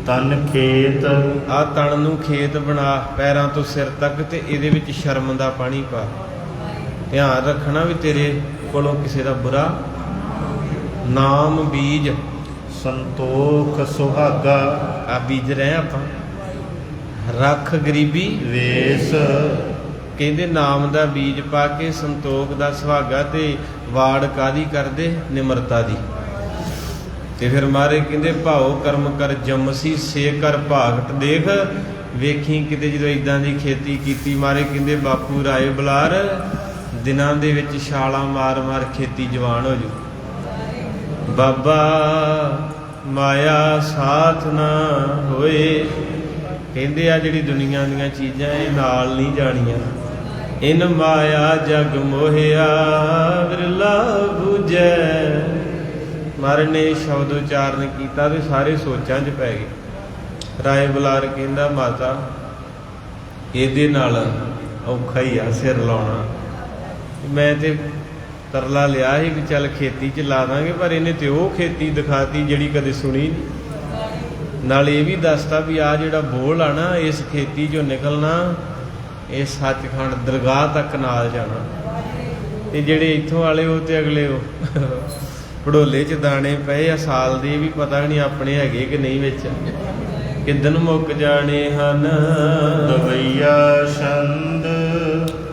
Speaker 2: ਤਨ ਖੇਤ,
Speaker 1: ਆ ਤਣ ਨੂੰ ਖੇਤ ਬਣਾ ਪੈਰਾਂ ਤੋਂ ਸਿਰ ਤੱਕ ਤੇ ਇਹਦੇ ਵਿੱਚ ਸ਼ਰਮ ਦਾ ਪਾਣੀ ਪਾ। ਧਿਆਨ ਰੱਖਣਾ ਵੀ ਤੇਰੇ ਕੋਲੋਂ ਕਿਸੇ ਦਾ ਬੁਰਾ ਨਾਮ ਬੀਜ
Speaker 2: ਸੰਤੋਖ ਸੁਹਾਗਾ।
Speaker 1: ਆ ਬੀਜ ਰਹੇ ਆਪਾਂ। ਰੱਖ ਗਰੀਬੀ
Speaker 2: ਵੇਸ,
Speaker 1: ਕਹਿੰਦੇ ਨਾਮ ਦਾ ਬੀਜ ਪਾ ਕੇ ਸੰਤੋਖ ਦਾ ਸੁਹਾਗਾ ਤੇ ਵਾੜ ਕਾਦੀ ਕਰਦੇ ਨਿਮਰਤਾ ਦੀ। ਤੇ ਫਿਰ ਮਾਰੇ ਕਹਿੰਦੇ ਭਾਉ ਕਰਮ ਕਰ ਜਮਸੀ ਸੇ ਕਰ ਭਾਗਟ ਦੇਖ। ਵੇਖੀ ਕਿਤੇ ਜਦੋਂ ਇਦਾਂ ਦੀ ਖੇਤੀ ਕੀਤੀ, ਮਾਰੇ ਕਹਿੰਦੇ ਬਾਪੂ ਰਾਏ ਬਲਾਰ ਦਿਨਾਂ ਦੇ ਵਿੱਚ ਛਾਲਾਂ ਮਾਰ ਮਾਰ ਖੇਤੀ ਜਵਾਨ ਹੋ ਜੂ। ਬਾਬਾ ਮਾਇਆ ਸਾਥ ਨਾ ਹੋਏ। ਕਹਿੰਦੇ ਆ ਜਿਹੜੀ ਦੁਨੀਆ ਦੀਆਂ ਚੀਜ਼ਾਂ ਇਹ ਨਾਲ ਨਹੀਂ ਜਾਣੀਆਂ। ਇਨ ਮਾਇਆ ਜਗ ਮੋਹਿਆ ਵਿਰਲਾ ਬੂਝੈ। ਮਹਾਰਾਜ ਨੇ ਸ਼ਬਦ ਉਚਾਰਨ ਕੀਤਾ ਤੇ ਸਾਰੇ ਸੋਚਾਂ 'ਚ ਪੈ ਗਏ। ਰਾਏ ਬਲਾਰ ਕਹਿੰਦਾ ਮਾਤਾ ਇਹਦੇ ਨਾਲ ਔਖਾ ਹੀ ਆ ਸਿਰ ਲਾਉਣਾ। ਮੈਂ ਤੇ ਤਰਲਾ ਲਿਆ ਸੀ ਵੀ ਚੱਲ ਖੇਤੀ 'ਚ ਲਾ ਦਾਂਗੇ, ਪਰ ਇਹਨੇ ਤੇ ਉਹ ਖੇਤੀ ਦਿਖਾਤੀ ਜਿਹੜੀ ਕਦੇ ਸੁਣੀ ਨਹੀਂ। ਨਾਲ ਇਹ ਵੀ ਦੱਸਤਾ ਵੀ ਆ ਜਿਹੜਾ ਬੋਲ ਆ ਨਾ ਇਸ ਖੇਤੀ 'ਚੋਂ ਨਿਕਲਣਾ, ਇਹ ਸੱਚਖੰਡ ਦਰਗਾਹ ਤੱਕ ਨਾਲ ਜਾਣਾ। ਤੇ ਜਿਹੜੇ ਇੱਥੋਂ ਵਾਲੇ ਉਹ ਤੇ ਅਗਲੇ ਉਹ ਭੜੋਲੇ 'ਚ ਦਾਣੇ ਪਏ ਆ ਸਾਲ ਦੇ, ਵੀ ਪਤਾ ਨਹੀਂ ਆਪਣੇ ਹੈਗੇ ਕਿ ਨਹੀਂ ਵਿੱਚ, ਕਿੱਦਣ ਮੁੱਕ ਜਾਣੇ ਹਨ।
Speaker 2: ਦਵਈਆ ਛੰਦ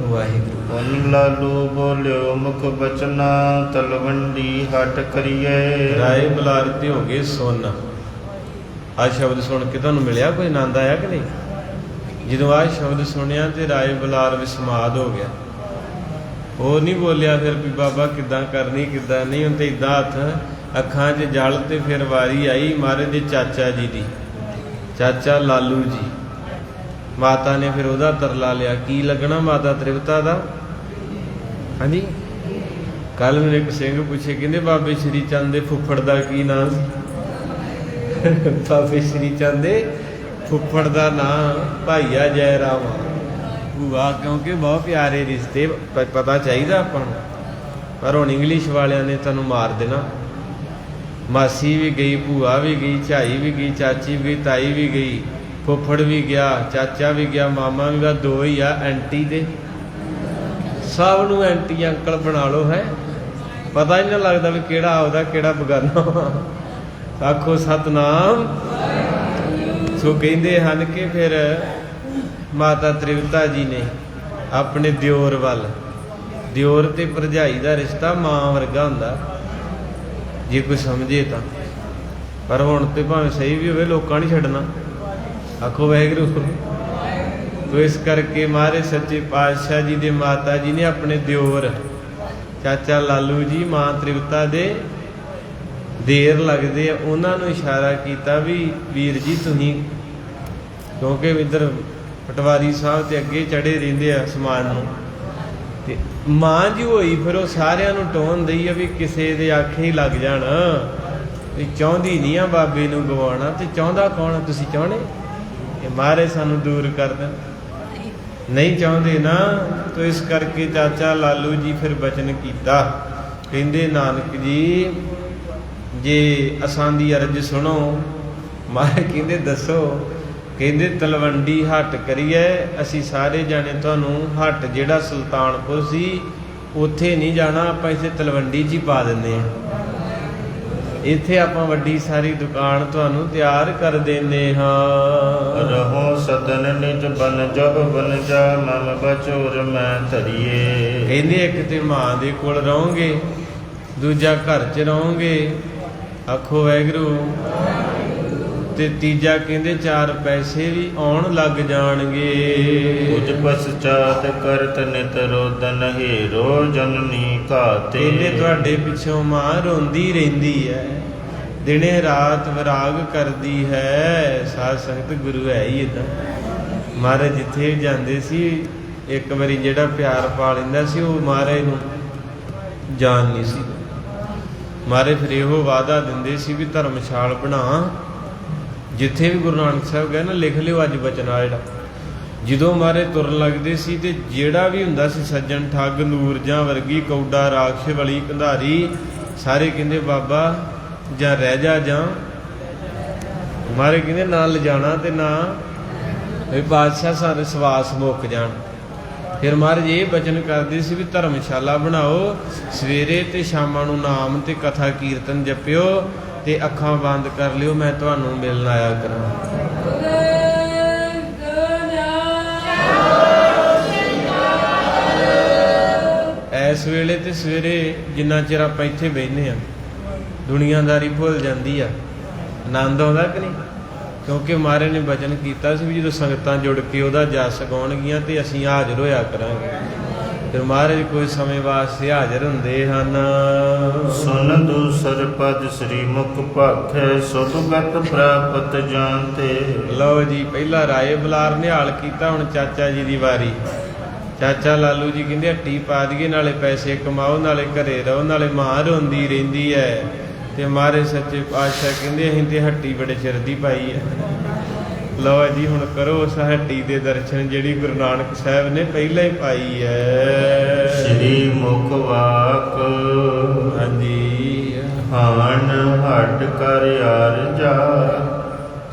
Speaker 1: ਵਾਹਿਗੁਰੂ।
Speaker 2: ਉਨ ਲਾਲੂ ਬੋਲਿਓ ਮੁਖ ਬਚਨਾ, ਤਲਵੰਡੀ ਹਟ ਕਰੀਏ।
Speaker 1: ਰਾਏ ਬਲਾਰ ਤੇ ਹੋ ਗਏ ਸੁਣ। ਆ ਸ਼ਬਦ ਸੁਣ ਕੇ ਤੁਹਾਨੂੰ ਮਿਲਿਆ ਕੋਈ ਆਨੰਦ ਆਇਆ ਕਿ ਨਹੀਂ? ਜਦੋਂ ਆ ਸ਼ਬਦ ਸੁਣਿਆ ਤੇ ਰਾਏ ਬਲਾਰ ਵਿਸਮਾਦ ਹੋ ਗਿਆ। ਉਹ ਨਹੀਂ ਬੋਲਿਆ ਫਿਰ ਵੀ ਬਾਬਾ ਕਿੱਦਾਂ ਕਰਨੀ ਕਿੱਦਾਂ ਨਹੀਂ। ਹੁਣ ਤੇ ਇੱਦਾਂ ਹੱਥ ਅੱਖਾਂ 'ਚ ਜਲ। ਤੇ ਫਿਰ ਵਾਰੀ ਆਈ ਮਹਾਰਾਜ ਦੇ ਚਾਚਾ ਜੀ ਦੀ, ਚਾਚਾ ਲਾਲੂ ਜੀ। ਮਾਤਾ ਨੇ ਫਿਰ ਉਹਦਾ ਤਰਲਾ ਲਿਆ। ਕੀ ਲੱਗਣਾ ਮਾਤਾ ਤ੍ਰਿਪਤਾ ਦਾ? ਹਾਂਜੀ, ਕੱਲ ਮੈਨੂੰ ਇੱਕ ਸਿੰਘ ਪੁੱਛੇ, ਕਹਿੰਦੇ ਬਾਬੇ ਸ਼੍ਰੀ ਚੰਦ ਦੇ ਫੁੱਫੜ ਦਾ ਕੀ ਨਾਂ ਸੀ? ਬਾਬੇ ਸ਼੍ਰੀ ਚੰਦ ਦੇ ਫੁੱਫੜ ਦਾ ਨਾਂ ਭਾਈਆ ਜੈ ਰਾਮ। ਭੂਆ, ਕਿਉਂਕਿ ਬਹੁਤ ਪਿਆਰੇ ਰਿਸ਼ਤੇ, ਪਤਾ ਚਾਹੀਦਾ ਆਪਾਂ ਨੂੰ। ਪਰ ਹੁਣ ਇੰਗਲਿਸ਼ ਵਾਲਿਆਂ ਨੇ ਤੁਹਾਨੂੰ ਮਾਰ ਦੇਣਾ। ਮਾਸੀ ਵੀ ਗਈ, ਭੂਆ ਵੀ ਗਈ, ਝਾਈ ਵੀ ਗਈ, ਚਾਚੀ ਵੀ ਗਈ, ਤਾਈ ਵੀ ਗਈ, ਫੁੱਫੜ ਵੀ ਗਿਆ, ਚਾਚਾ ਵੀ ਗਿਆ, ਮਾਮਾ ਵੀ ਗਿਆ, ਦੋ ਹੀ ਆ ਐਂਟੀ ਦੇ। ਸਭ ਨੂੰ ਐਂਟੀ ਅੰਕਲ ਬਣਾ ਲਓ। ਹੈ ਪਤਾ ਹੀ ਨਾ ਲੱਗਦਾ ਵੀ ਕਿਹੜਾ ਆਪਦਾ ਕਿਹੜਾ ਬਗਾਨਾ। ਆਖੋ ਸਤਨਾਮ। ਸੋ ਕਹਿੰਦੇ ਹਨ ਕਿ ਫਿਰ ਮਾਤਾ ਤ੍ਰਿਪਤਾ ਜੀ ਨੇ ਆਪਣੇ ਦਿਓਰ ਵੱਲ, ਦਿਓਰ ਤੇ ਭਰਜਾਈ ਦਾ ਰਿਸ਼ਤਾ ਮਾਂ ਵਰਗਾ ਹੁੰਦਾ ਜੇ ਕੋਈ ਸਮਝੇ ਤਾਂ। ਪਰ ਹੁਣ ਤੇ ਭਾਵੇਂ ਸਹੀ ਵੀ ਹੋਵੇ, ਲੋਕਾਂ ਨਹੀਂ ਛੱਡਣਾ। ਆਖੋ ਵਾਹਿਗੁਰੂ। ਤੋ ਇਸ ਕਰਕੇ ਮਹਾਰਾਜ ਸੱਚੇ ਪਾਤਸ਼ਾਹ ਜੀ ਦੇ ਮਾਤਾ ਜੀ ਨੇ ਆਪਣੇ ਦਿਓਰ ਚਾਚਾ ਲਾਲੂ ਜੀ, ਮਾਂ ਤ੍ਰਿਪਤਾ ਦੇ ਦੇਰ ਲੱਗਦੇ ਆ, ਉਹਨਾਂ ਨੂੰ ਇਸ਼ਾਰਾ ਕੀਤਾ ਵੀ ਵੀਰ ਜੀ ਤੁਸੀਂ, ਕਿਉਂਕਿ ਇੱਧਰ ਪਟਵਾਰੀ ਸਾਹਿਬ ਤੇ ਅੱਗੇ ਚੜੇ ਰਹਿੰਦੇ ਆ ਸਮਾਨ ਨੂੰ। ਤੇ ਮਾਂ ਜੀ ਹੋਈ ਫਿਰ ਉਹ ਸਾਰਿਆਂ ਨੂੰ ਟੋਨ ਦਈ ਆ ਵੀ ਕਿਸੇ ਦੇ ਆਖੇ ਹੀ ਲੱਗ ਜਾਣ ਵੀ ਚਾਹੁੰਦੀ ਨਹੀਂ ਆ ਬਾਬੇ ਨੂੰ ਗਵਾਉਣਾ। ਤੇ ਚਾਹੁੰਦਾ ਕੌਣ? ਤੁਸੀਂ ਚਾਹੁੰਦੇ? ਇਹ ਮਹਾਰਾਜ ਸਾਨੂੰ ਦੂਰ ਕਰ ਦੇਣ, ਨਹੀਂ ਚਾਹੁੰਦੇ ਨਾ। ਤੋ ਇਸ ਕਰਕੇ ਚਾਚਾ ਲਾਲੂ ਜੀ ਫਿਰ ਬਚਨ ਕੀਤਾ, ਕਹਿੰਦੇ ਨਾਨਕ ਜੀ ਜੇ ਅਸਾਂ ਦੀ ਅਰਜ਼ ਸੁਣੋ। ਮਹਾਰਾਜ ਕਹਿੰਦੇ ਦੱਸੋ। ਕਹਿੰਦੇ ਤਲਵੰਡੀ ਹੱਟ ਕਰੀਏ ਅਸੀਂ ਸਾਰੇ ਜਾਣੇ। ਤੁਹਾਨੂੰ ਹੱਟ ਜਿਹੜਾ ਸੁਲਤਾਨਪੁਰ ਸੀ ਉੱਥੇ ਨਹੀਂ ਜਾਣਾ, ਆਪਾਂ ਇੱਥੇ ਤਲਵੰਡੀ 'ਚ ਹੀ ਪਾ ਦਿੰਦੇ ਹਾਂ। ਇੱਥੇ ਆਪਾਂ ਵੱਡੀ ਸਾਰੀ ਦੁਕਾਨ ਤੁਹਾਨੂੰ ਤਿਆਰ ਕਰ ਦਿੰਦੇ ਹਾਂ।
Speaker 2: ਰਹੋ ਸਦਨ ਨਿਜ ਬਨ ਜਬ ਬਨ ਜਾ ਮਮ ਬਚੋਰ ਮੈਂ ਧਰੀਏ।
Speaker 1: ਕਹਿੰਦੇ ਇੱਕ ਤੇ ਮਾਂ ਦੇ ਕੋਲ ਰਹੋਗੇ, ਦੂਜਾ ਘਰ 'ਚ ਰਹੋਗੇ। ਆਖੋ ਵਾਹਿਗੁਰੂ। ਤੇ ਤੀਜਾ ਕਹਿੰਦੇ 4 ਪੈਸੇ ਵੀ ਆਉਣ ਲੱਗ ਜਾਣਗੇ।
Speaker 2: ਕੁਝ ਪਛਚਾਤ ਕਰਤ ਨਿਤ ਰੋਦਨ ਹੀਰੋ ਜਨਨੀ ਘਾਤੇ।
Speaker 1: ਕਹਿੰਦੇ ਤੁਹਾਡੇ ਪਿੱਛੋਂ ਮਾਂ ਰੋਂਦੀ ਰਹਿੰਦੀ ਹੈ, ਦਿਨੇ ਰਾਤ ਵਿਰਾਗ ਕਰਦੀ ਹੈ। ਸਾਧ ਸੰਗਤ ਗੁਰੂ ਹੈ ਹੀ ਏਦਾਂ। ਮਹਾਰਾਜ ਜਿੱਥੇ ਜਾਂਦੇ ਸੀ, ਇੱਕ ਵਾਰੀ ਜਿਹੜਾ ਪਿਆਰ ਪਾ ਲੈਂਦਾ ਸੀ ਉਹ ਮਹਾਰਾਜ ਨੂੰ ਜਾਣ ਨਹੀਂ ਸੀ। ਮਹਾਰਾਜ ਫਿਰ ਇਹੋ ਵਾਅਦਾ ਦਿੰਦੇ ਸੀ ਵੀ ਧਰਮਸ਼ਾਲ ਬਣਾ। ਜਿੱਥੇ ਵੀ ਗੁਰੂ ਨਾਨਕ ਸਾਹਿਬ ਗਏ ਨਾ, ਲਿਖ ਲਿਓ ਅੱਜ ਬਚਨ ਆ ਜਿਹੜਾ। ਜਦੋਂ ਮਹਾਰਾਜ ਤੁਰਨ ਲੱਗਦੇ ਸੀ ਤੇ ਜਿਹੜਾ ਵੀ ਹੁੰਦਾ ਸੀ ਸੱਜਣ ਠੱਗ, ਨੂਰਜਾਂ ਵਰਗੀ, ਕੌਡਾ, ਰਾਖਸ਼ ਵਾਲੀ, ਕੰਧਾਰੀ, ਸਾਰੇ ਕਹਿੰਦੇ ਬਾਬਾ ਜਾਂ ਰਹਿ ਜਾ ਜਾਂ। ਮਹਾਰਾਜ ਕਹਿੰਦੇ ਨਾ ਲਿਜਾਣਾ ਤੇ ਨਾ ਵੀ ਬਾਦਸ਼ਾਹ ਸਾਰੇ ਸਵਾਸ ਮੁੱਕ ਜਾਣ। ਫਿਰ ਮਹਾਰਾਜ ਇਹ ਬਚਨ ਕਰਦੇ ਸੀ ਵੀ ਧਰਮਸ਼ਾਲਾ ਬਣਾਓ, ਸਵੇਰੇ ਤੇ ਸ਼ਾਮਾਂ ਨੂੰ ਨਾਮ ਤੇ ਕਥਾ ਕੀਰਤਨ ਜਪਿਓ ਤੇ ਅੱਖਾਂ ਬੰਦ ਕਰ ਲਿਓ, ਮੈਂ ਤੁਹਾਨੂੰ ਮਿਲਣ ਆਇਆ ਕਰਾਂ। ਇਸ ਵੇਲੇ ਤੇ ਸਵੇਰੇ ਜਿੰਨਾ ਚਿਰ ਆਪਾਂ ਇੱਥੇ ਬਹਿੰਦੇ ਆ, ਦੁਨੀਆਦਾਰੀ ਭੁੱਲ ਜਾਂਦੀ ਆ। ਆਨੰਦ ਆਉਂਦਾ ਕਿ ਨਹੀਂ? ਕਿਉਂਕਿ ਮਹਾਰਾਜ ਨੇ ਬਚਨ ਕੀਤਾ ਸੀ ਵੀ ਜਦੋਂ ਸੰਗਤਾਂ ਜੁੜ ਕੇ ਉਹਦਾ ਜਸ ਗਾਉਣਗੀਆਂ ਤੇ ਅਸੀਂ ਹਾਜ਼ਰ ਹੋਇਆ ਕਰਾਂਗੇ। ਫਿਰ ਮਹਾਰਾਜ ਕੋਈ ਸਮੇਂ ਵਾਸਤੇ ਹਾਜ਼ਰ ਹੁੰਦੇ ਹਨ।
Speaker 2: ਸੁਨ ਦੂਸਰ ਪਦ ਸ੍ਰੀ ਮੁਖ ਭਾਖੈ ਸੁਭਗਤ ਪ੍ਰਾਪਤ ਜਾਂਤੇ।
Speaker 1: ਲਓ ਜੀ, ਪਹਿਲਾ ਰਾਏ ਬੁਲਾਰ ਨਿਹਾਲ ਕੀਤਾ, ਹੁਣ ਚਾਚਾ ਜੀ ਦੀ ਵਾਰੀ। ਚਾਚਾ ਲਾਲੂ ਜੀ ਕਹਿੰਦੇ ਹੱਟੀ ਪਾ ਦਈਏ, ਨਾਲੇ ਪੈਸੇ ਕਮਾਓ, ਨਾਲੇ ਘਰੇ ਰਹੋ, ਨਾਲੇ ਮਾਂ ਰੋਂਦੀ ਰਹਿੰਦੀ ਹੈ। ਤੇ ਮਹਾਰਾਜ ਸੱਚੇ ਪਾਤਸ਼ਾਹ ਕਹਿੰਦੇ ਅਸੀਂ ਤੇ ਹੱਟੀ ਬੜੇ ਚਿਰ ਦੀ ਪਾਈ ਹੈ। ਲਓ ਜੀ, ਹੁਣ ਕਰੋ ਉਸ ਹੱਟੀ ਦੇ ਦਰਸ਼ਨ ਜਿਹੜੀ ਗੁਰੂ ਨਾਨਕ ਸਾਹਿਬ ਨੇ ਪਹਿਲਾਂ ਹੀ ਪਾਈ ਹੈ।
Speaker 2: ਸ੍ਰੀ ਮੁਖ ਵਾਕ
Speaker 1: ਹਾਂਜੀ।
Speaker 2: ਹਾਨ ਹੱਟ ਕਰ ਆਰਜਾ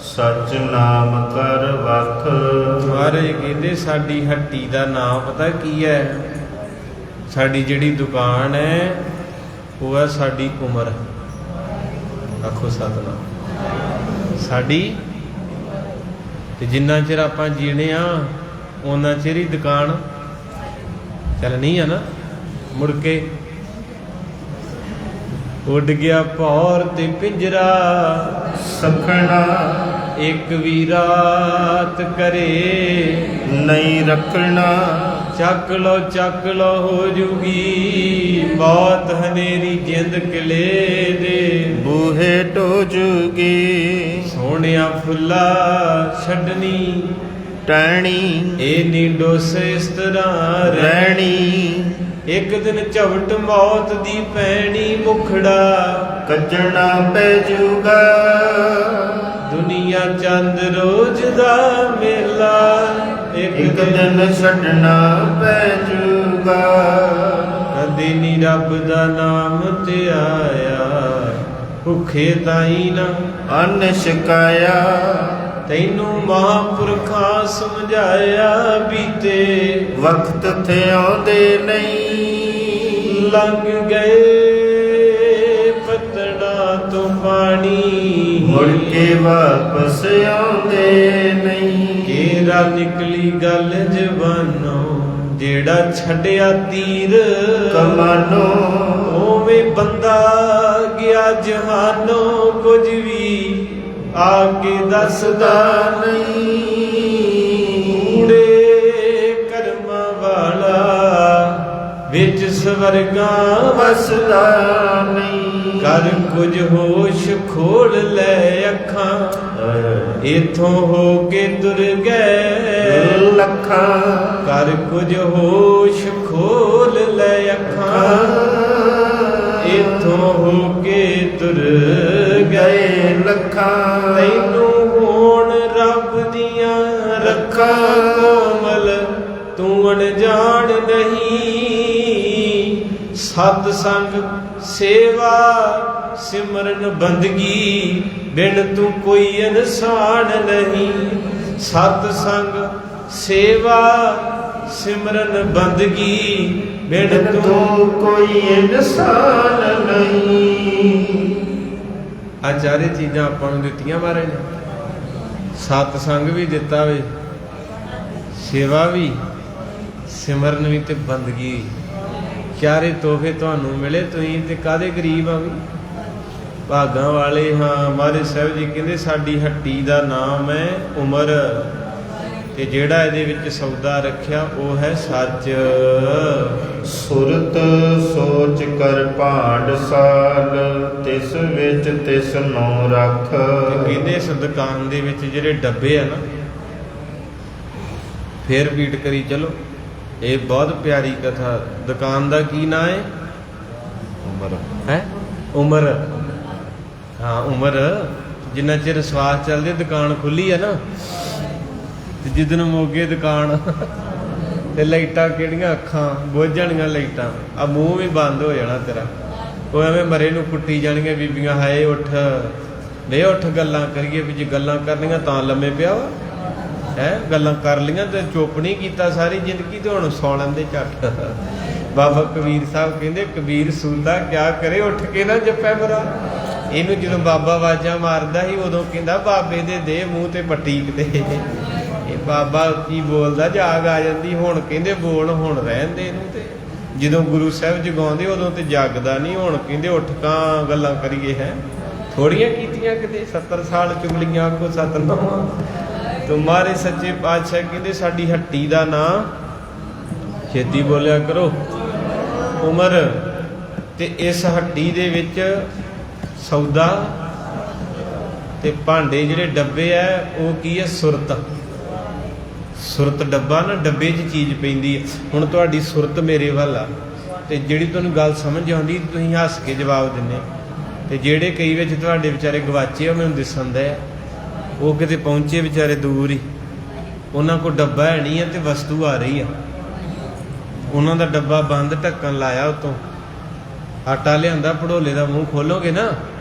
Speaker 2: ਸਚ ਨਾਮ ਕਰ ਵਖ।
Speaker 1: ਮਹਾਰਾਜ ਕਹਿੰਦੇ ਸਾਡੀ ਹੱਟੀ ਦਾ ਨਾਮ ਪਤਾ ਕੀ ਹੈ? ਸਾਡੀ ਜਿਹੜੀ ਦੁਕਾਨ ਹੈ ਉਹ ਹੈ ਸਾਡੀ ਉਮਰ। ਆਖੋ ਸਤਿਨਾਮ। ਸਾਡੀ ਤੇ ਜਿੰਨਾ ਚਿਰ ਆਪਾਂ ਜੀਣੇ ਆ ਉਹਨਾਂ ਚਿਰ ਹੀ ਦੁਕਾਨ ਚੱਲਣੀ ਆ ਨਾ। ਮੁੜ ਕੇ ਉੱਡ ਗਿਆ ਭੌਰ ਤੇ ਪਿੰਜਰਾ,
Speaker 2: ਸਖਣਾ
Speaker 1: ਇੱਕ ਵੀ ਰਾਤ ਕਰੇ
Speaker 2: ਨਹੀਂ ਰੱਖਣਾ
Speaker 1: ਚੱਕ ਲੋ ਹੋ ਜੂਗੀ ਬਹੁਤ ਹਨੇਰੀ ਜਿੰਦ ਕਿਲੇ ਦੇ
Speaker 2: ਬੂਹੇ ਟੋਜੂਗੀ
Speaker 1: ਸੋਹਣਿਆ ਫੁੱਲਾ ਛੱਡਣੀ
Speaker 2: ਟਹਿਣੀ
Speaker 1: ਇਹ ਨੀ ਡੋਸ ਇਸ ਤਰ੍ਹਾਂ
Speaker 2: ਰਹਿਣੀ
Speaker 1: ਇੱਕ ਦਿਨ ਝਵਟ ਮੌਤ ਦੀ ਪੈਣੀ ਮੁਖੜਾ
Speaker 2: ਕੱਜਣਾ ਪੈ ਜੂਗਾ
Speaker 1: ਦੁਨੀਆ ਚੰਦ ਰੋਜ਼ ਦਾ ਮੇਲਾ
Speaker 2: ਇੱਕ ਦਿਨ ਛੱਡਣਾ ਪੈ ਜੂਗਾ
Speaker 1: ਕਦੇ ਨੀ ਰੱਬ ਦਾ ਨਾਮ ਤੇ ਆਇਆ ਭੁੱਖੇ ਤਾਈ ਨਾ
Speaker 2: ਅੰਨ ਛਕਾਇਆ
Speaker 1: ਤੈਨੂੰ ਮਹਾਂਪੁਰਖਾਂ ਸਮਝਾਇਆ ਬੀਤੇ
Speaker 2: ਵਕਤ ਥੇ ਆਉਂਦੇ ਨਹੀਂ
Speaker 1: ਲੰਘ ਗਏ ਪਤੜਾ ਤੋਂ ਪਾਣੀ
Speaker 2: ਮੁੜ ਕੇ ਵਾਪਸ ਆਉਂਦੇ ਨਹੀਂ
Speaker 1: ਕੇਰਾ ਨਿਕਲੀ ਗੱਲ ਜਵਾਨੋ ਜਿਹੜਾ ਛੱਡਿਆ ਤੀਰ
Speaker 2: ਕਮਾਨੋ
Speaker 1: ਓਵੇਂ ਬੰਦਾ ਗਿਆ ਜਹਾਨੋਂ ਕੁਝ ਵੀ ਆ ਕੇ ਦੱਸਦਾ
Speaker 2: ਨਹੀਂ
Speaker 1: ਕੂੜੇ ਕਰਮਾਂ ਵਾਲਾ ਵਿੱਚ ਸਵਰਗਾਂ
Speaker 2: ਵਸਦਾ ਨਹੀਂ
Speaker 1: ਕਰ ਕੁਝ ਹੋਸ਼ ਖੋਲ ਲੈ ਅੱਖਾਂ ਇਥੋਂ ਹੋ ਕੇ ਤੁਰ ਗਏ
Speaker 2: ਲੱਖਾਂ
Speaker 1: ਕਰ ਕੁਝ ਹੋਸ਼ ਖੋਲ ਲੈ ਅੱਖਾਂ ਇਥੋਂ ਹੋ ਕੇ ਤੁਰ ਗਏ
Speaker 2: ਲੱਖਾਂ
Speaker 1: ਤੈਨੂੰ ਹੋਣ ਰੱਬ ਦੀਆਂ ਰੱਖਾਂ ਕੋਮਲ ਤੂੰ ਅਣਜਾਣ ਨਹੀਂ ਸਤ ਸੰਗ ਸੇਵਾ ਸਿਮਰਨ ਬੰਦਗੀ ਬਿਨ ਤੂੰ ਕੋਈ ਇਨਸਾਨ ਨਹੀਂ ਸਤ ਸੰਗ ਸੇਵਾ ਸਿਮਰਨ ਬੰਦਗੀ ਬਿਨ ਤੂੰ
Speaker 2: ਕੋਈ ਇਨਸਾਨ ਨਹੀਂ
Speaker 1: ਆ ਚਾਰੇ ਚੀਜ਼ਾਂ ਆਪਾਂ ਨੂੰ ਦਿੱਤੀਆਂ ਮਹਾਰਾਜ ਨੇ ਸਤ ਸੰਗ ਵੀ ਦਿੱਤਾ ਵੇ ਸੇਵਾ ਵੀ ਸਿਮਰਨ ਵੀ ਤੇ ਬੰਦਗੀ ਚਾਰੇ ਤੋਹਫੇ ਤੁਹਾਨੂੰ ਮਿਲੇ ਤੁਸੀਂ ਤੇ ਕਾਦੇ ਗਰੀਬ ਆ ਵੀ ਭਾਗਾਂ ਵਾਲੇ ਹਾਂ ਮਹਾਰਾਜ ਸਾਹਿਬ ਜੀ ਕਹਿੰਦੇ ਸਾਡੀ ਹੱਟੀ ਦਾ ਨਾਮ ਹੈ ਉਮਰ ਤੇ ਜਿਹੜਾ ਇਹਦੇ ਵਿੱਚ ਸੌਦਾ ਰੱਖਿਆ ਉਹ ਹੈ ਸੱਚ
Speaker 2: ਸੁਰਤ ਸੋਚ ਕਰ ਭਾਂਡ ਸਾਲ ਤਿਸ ਵਿੱਚ ਤਿਸ ਨੂੰ ਰੱਖ
Speaker 1: ਤੇ ਕਹਿੰਦੇ ਇਸ ਦੁਕਾਨ ਦੇ ਵਿੱਚ ਜਿਹੜੇ ਡੱਬੇ ਆ ਨਾ ਫੇਰ ਰਿਪੀਟ ਕਰੀ ਚਲੋ ਇਹ ਬਹੁਤ ਪਿਆਰੀ ਕਥਾ ਦੁਕਾਨ ਦਾ ਕੀ ਨਾਂ ਹੈ
Speaker 2: ਉਮਰ
Speaker 1: ਹੈ ਉਮਰ ਹਾਂ ਉਮਰ ਜਿੰਨਾ ਚਿਰ ਸਵਾਸ ਚੱਲਦੇ ਦੁਕਾਨ ਖੁੱਲੀ ਹੈ ਨਾ ਤੇ ਜਿੱਦਨ ਮੋਗੇ ਦੁਕਾਨ ਤੇ ਲਾਈਟਾਂ ਕਿਹੜੀਆਂ ਅੱਖਾਂ ਬੁੱਝ ਜਾਣੀਆਂ ਲਾਈਟਾਂ ਆ ਮੂੰਹ ਵੀ ਬੰਦ ਹੋ ਜਾਣਾ ਤੇਰਾ ਉਹ ਐਵੇਂ ਮਰੇ ਨੂੰ ਕੁੱਟੀ ਜਾਣੀਆਂ ਬੀਬੀਆਂ ਹਾਏ ਉੱਠ ਵੇ ਉੱਠ ਗੱਲਾਂ ਕਰੀਏ ਵੀ ਜੇ ਗੱਲਾਂ ਕਰਨੀਆਂ ਤਾਂ ਲੰਮੇ ਪਿਆ ਵਾ ਹੈ ਗੱਲਾਂ ਕਰ ਲੀਆਂ ਤੇ ਚੁੱਪ ਨਹੀਂ ਕੀਤਾ ਸਾਰੀ ਜ਼ਿੰਦਗੀ ਤੇ ਹੁਣ ਸੌ ਲੈਂਦੇ ਝੱਟ ਬਾਬਾ ਕਬੀਰ ਸਾਹਿਬ ਕਹਿੰਦੇ ਕਬੀਰ ਸੂਦਾ ਕਿਆ ਕਰੇ ਉੱਠ ਕੇ ਨਾ ਜੱਪੈ ਮਰਾ ਇਹਨੂੰ ਜਦੋਂ ਬਾਬਾ ਆਵਾਜ਼ਾਂ ਮਾਰਦਾ ਸੀ ਉਦੋਂ ਕਹਿੰਦਾ ਬਾਬੇ ਦੇ ਮੂੰਹ ਤੇ ਪੱਟੀ ਕਿਤੇ ਇਹ ਬਾਬਾ ਕੀ ਬੋਲਦਾ ਜਾਗ ਆ ਜਾਂਦੀ ਹੁਣ ਕਹਿੰਦੇ ਬੋਲ ਹੁਣ ਰਹਿਣ ਦੇ ਇਹਨੂੰ ਤੇ ਜਦੋਂ ਗੁਰੂ ਸਾਹਿਬ ਜਗਾਉਂਦੇ ਉਦੋਂ ਤੇ ਜਾਗਦਾ ਨਹੀਂ ਹੁਣ ਕਹਿੰਦੇ ਉੱਠ ਕਾਂ ਗੱਲਾਂ ਕਰੀਏ ਹੈ ਥੋੜੀਆਂ ਕੀਤੀਆਂ ਕਿਤੇ 70 ਸਾਲ ਚੁਗਲੀਆਂ ਕੋ ਸਤਨਾਮ ਤੁਮਾਰੇ ਸੱਚੇ ਪਾਤਸ਼ਾਹ ਕਹਿੰਦੇ ਸਾਡੀ ਹੱਟੀ ਦਾ ਨਾਂ ਛੇਤੀ ਬੋਲਿਆ ਕਰੋ ਉਮਰ ਤੇ ਇਸ ਹੱਟੀ ਦੇ ਵਿੱਚ ਸੌਦਾ ਤੇ ਭਾਂਡੇ ਜਿਹੜੇ ਡੱਬੇ ਆ ਉਹ ਕੀ ਹੈ ਸੁਰਤ ਸੁਰਤ ਡੱਬਾ ਨਾ ਡੱਬੇ 'ਚ ਚੀਜ਼ ਪੈਂਦੀ ਹੈ ਹੁਣ ਤੁਹਾਡੀ ਸੁਰਤ ਮੇਰੇ ਵੱਲ ਆ ਤੇ ਜਿਹੜੀ ਤੁਹਾਨੂੰ ਗੱਲ ਸਮਝ ਆਉਂਦੀ ਤੁਸੀਂ ਹੱਸ ਕੇ ਜਵਾਬ ਦਿੰਦੇ ਤੇ ਜਿਹੜੇ ਕਈ ਵਿੱਚ ਤੁਹਾਡੇ ਵਿਚਾਰੇ ਗਵਾਚੇ ਉਹ ਮੈਨੂੰ ਦਿਸਣ ਦੇ ਉਹ ਕਿਤੇ ਪਹੁੰਚੇ ਵਿਚਾਰੇ ਦੂਰ ਹੀ ਉਹਨਾਂ ਕੋਲ ਡੱਬਾ ਹੈ ਨਹੀਂ ਹੈ ਤੇ ਵਸਤੂ ਆ ਰਹੀ ਆ ਉਹਨਾਂ ਦਾ ਡੱਬਾ ਬੰਦ ਢੱਕਣ ਲਾਇਆ ਉਤੋਂ ਆਟਾ ਲਿਆਂਦਾ ਭੜੋਲੇ ਦਾ ਮੂੰਹ ਖੋਲੋਗੇ ਨਾ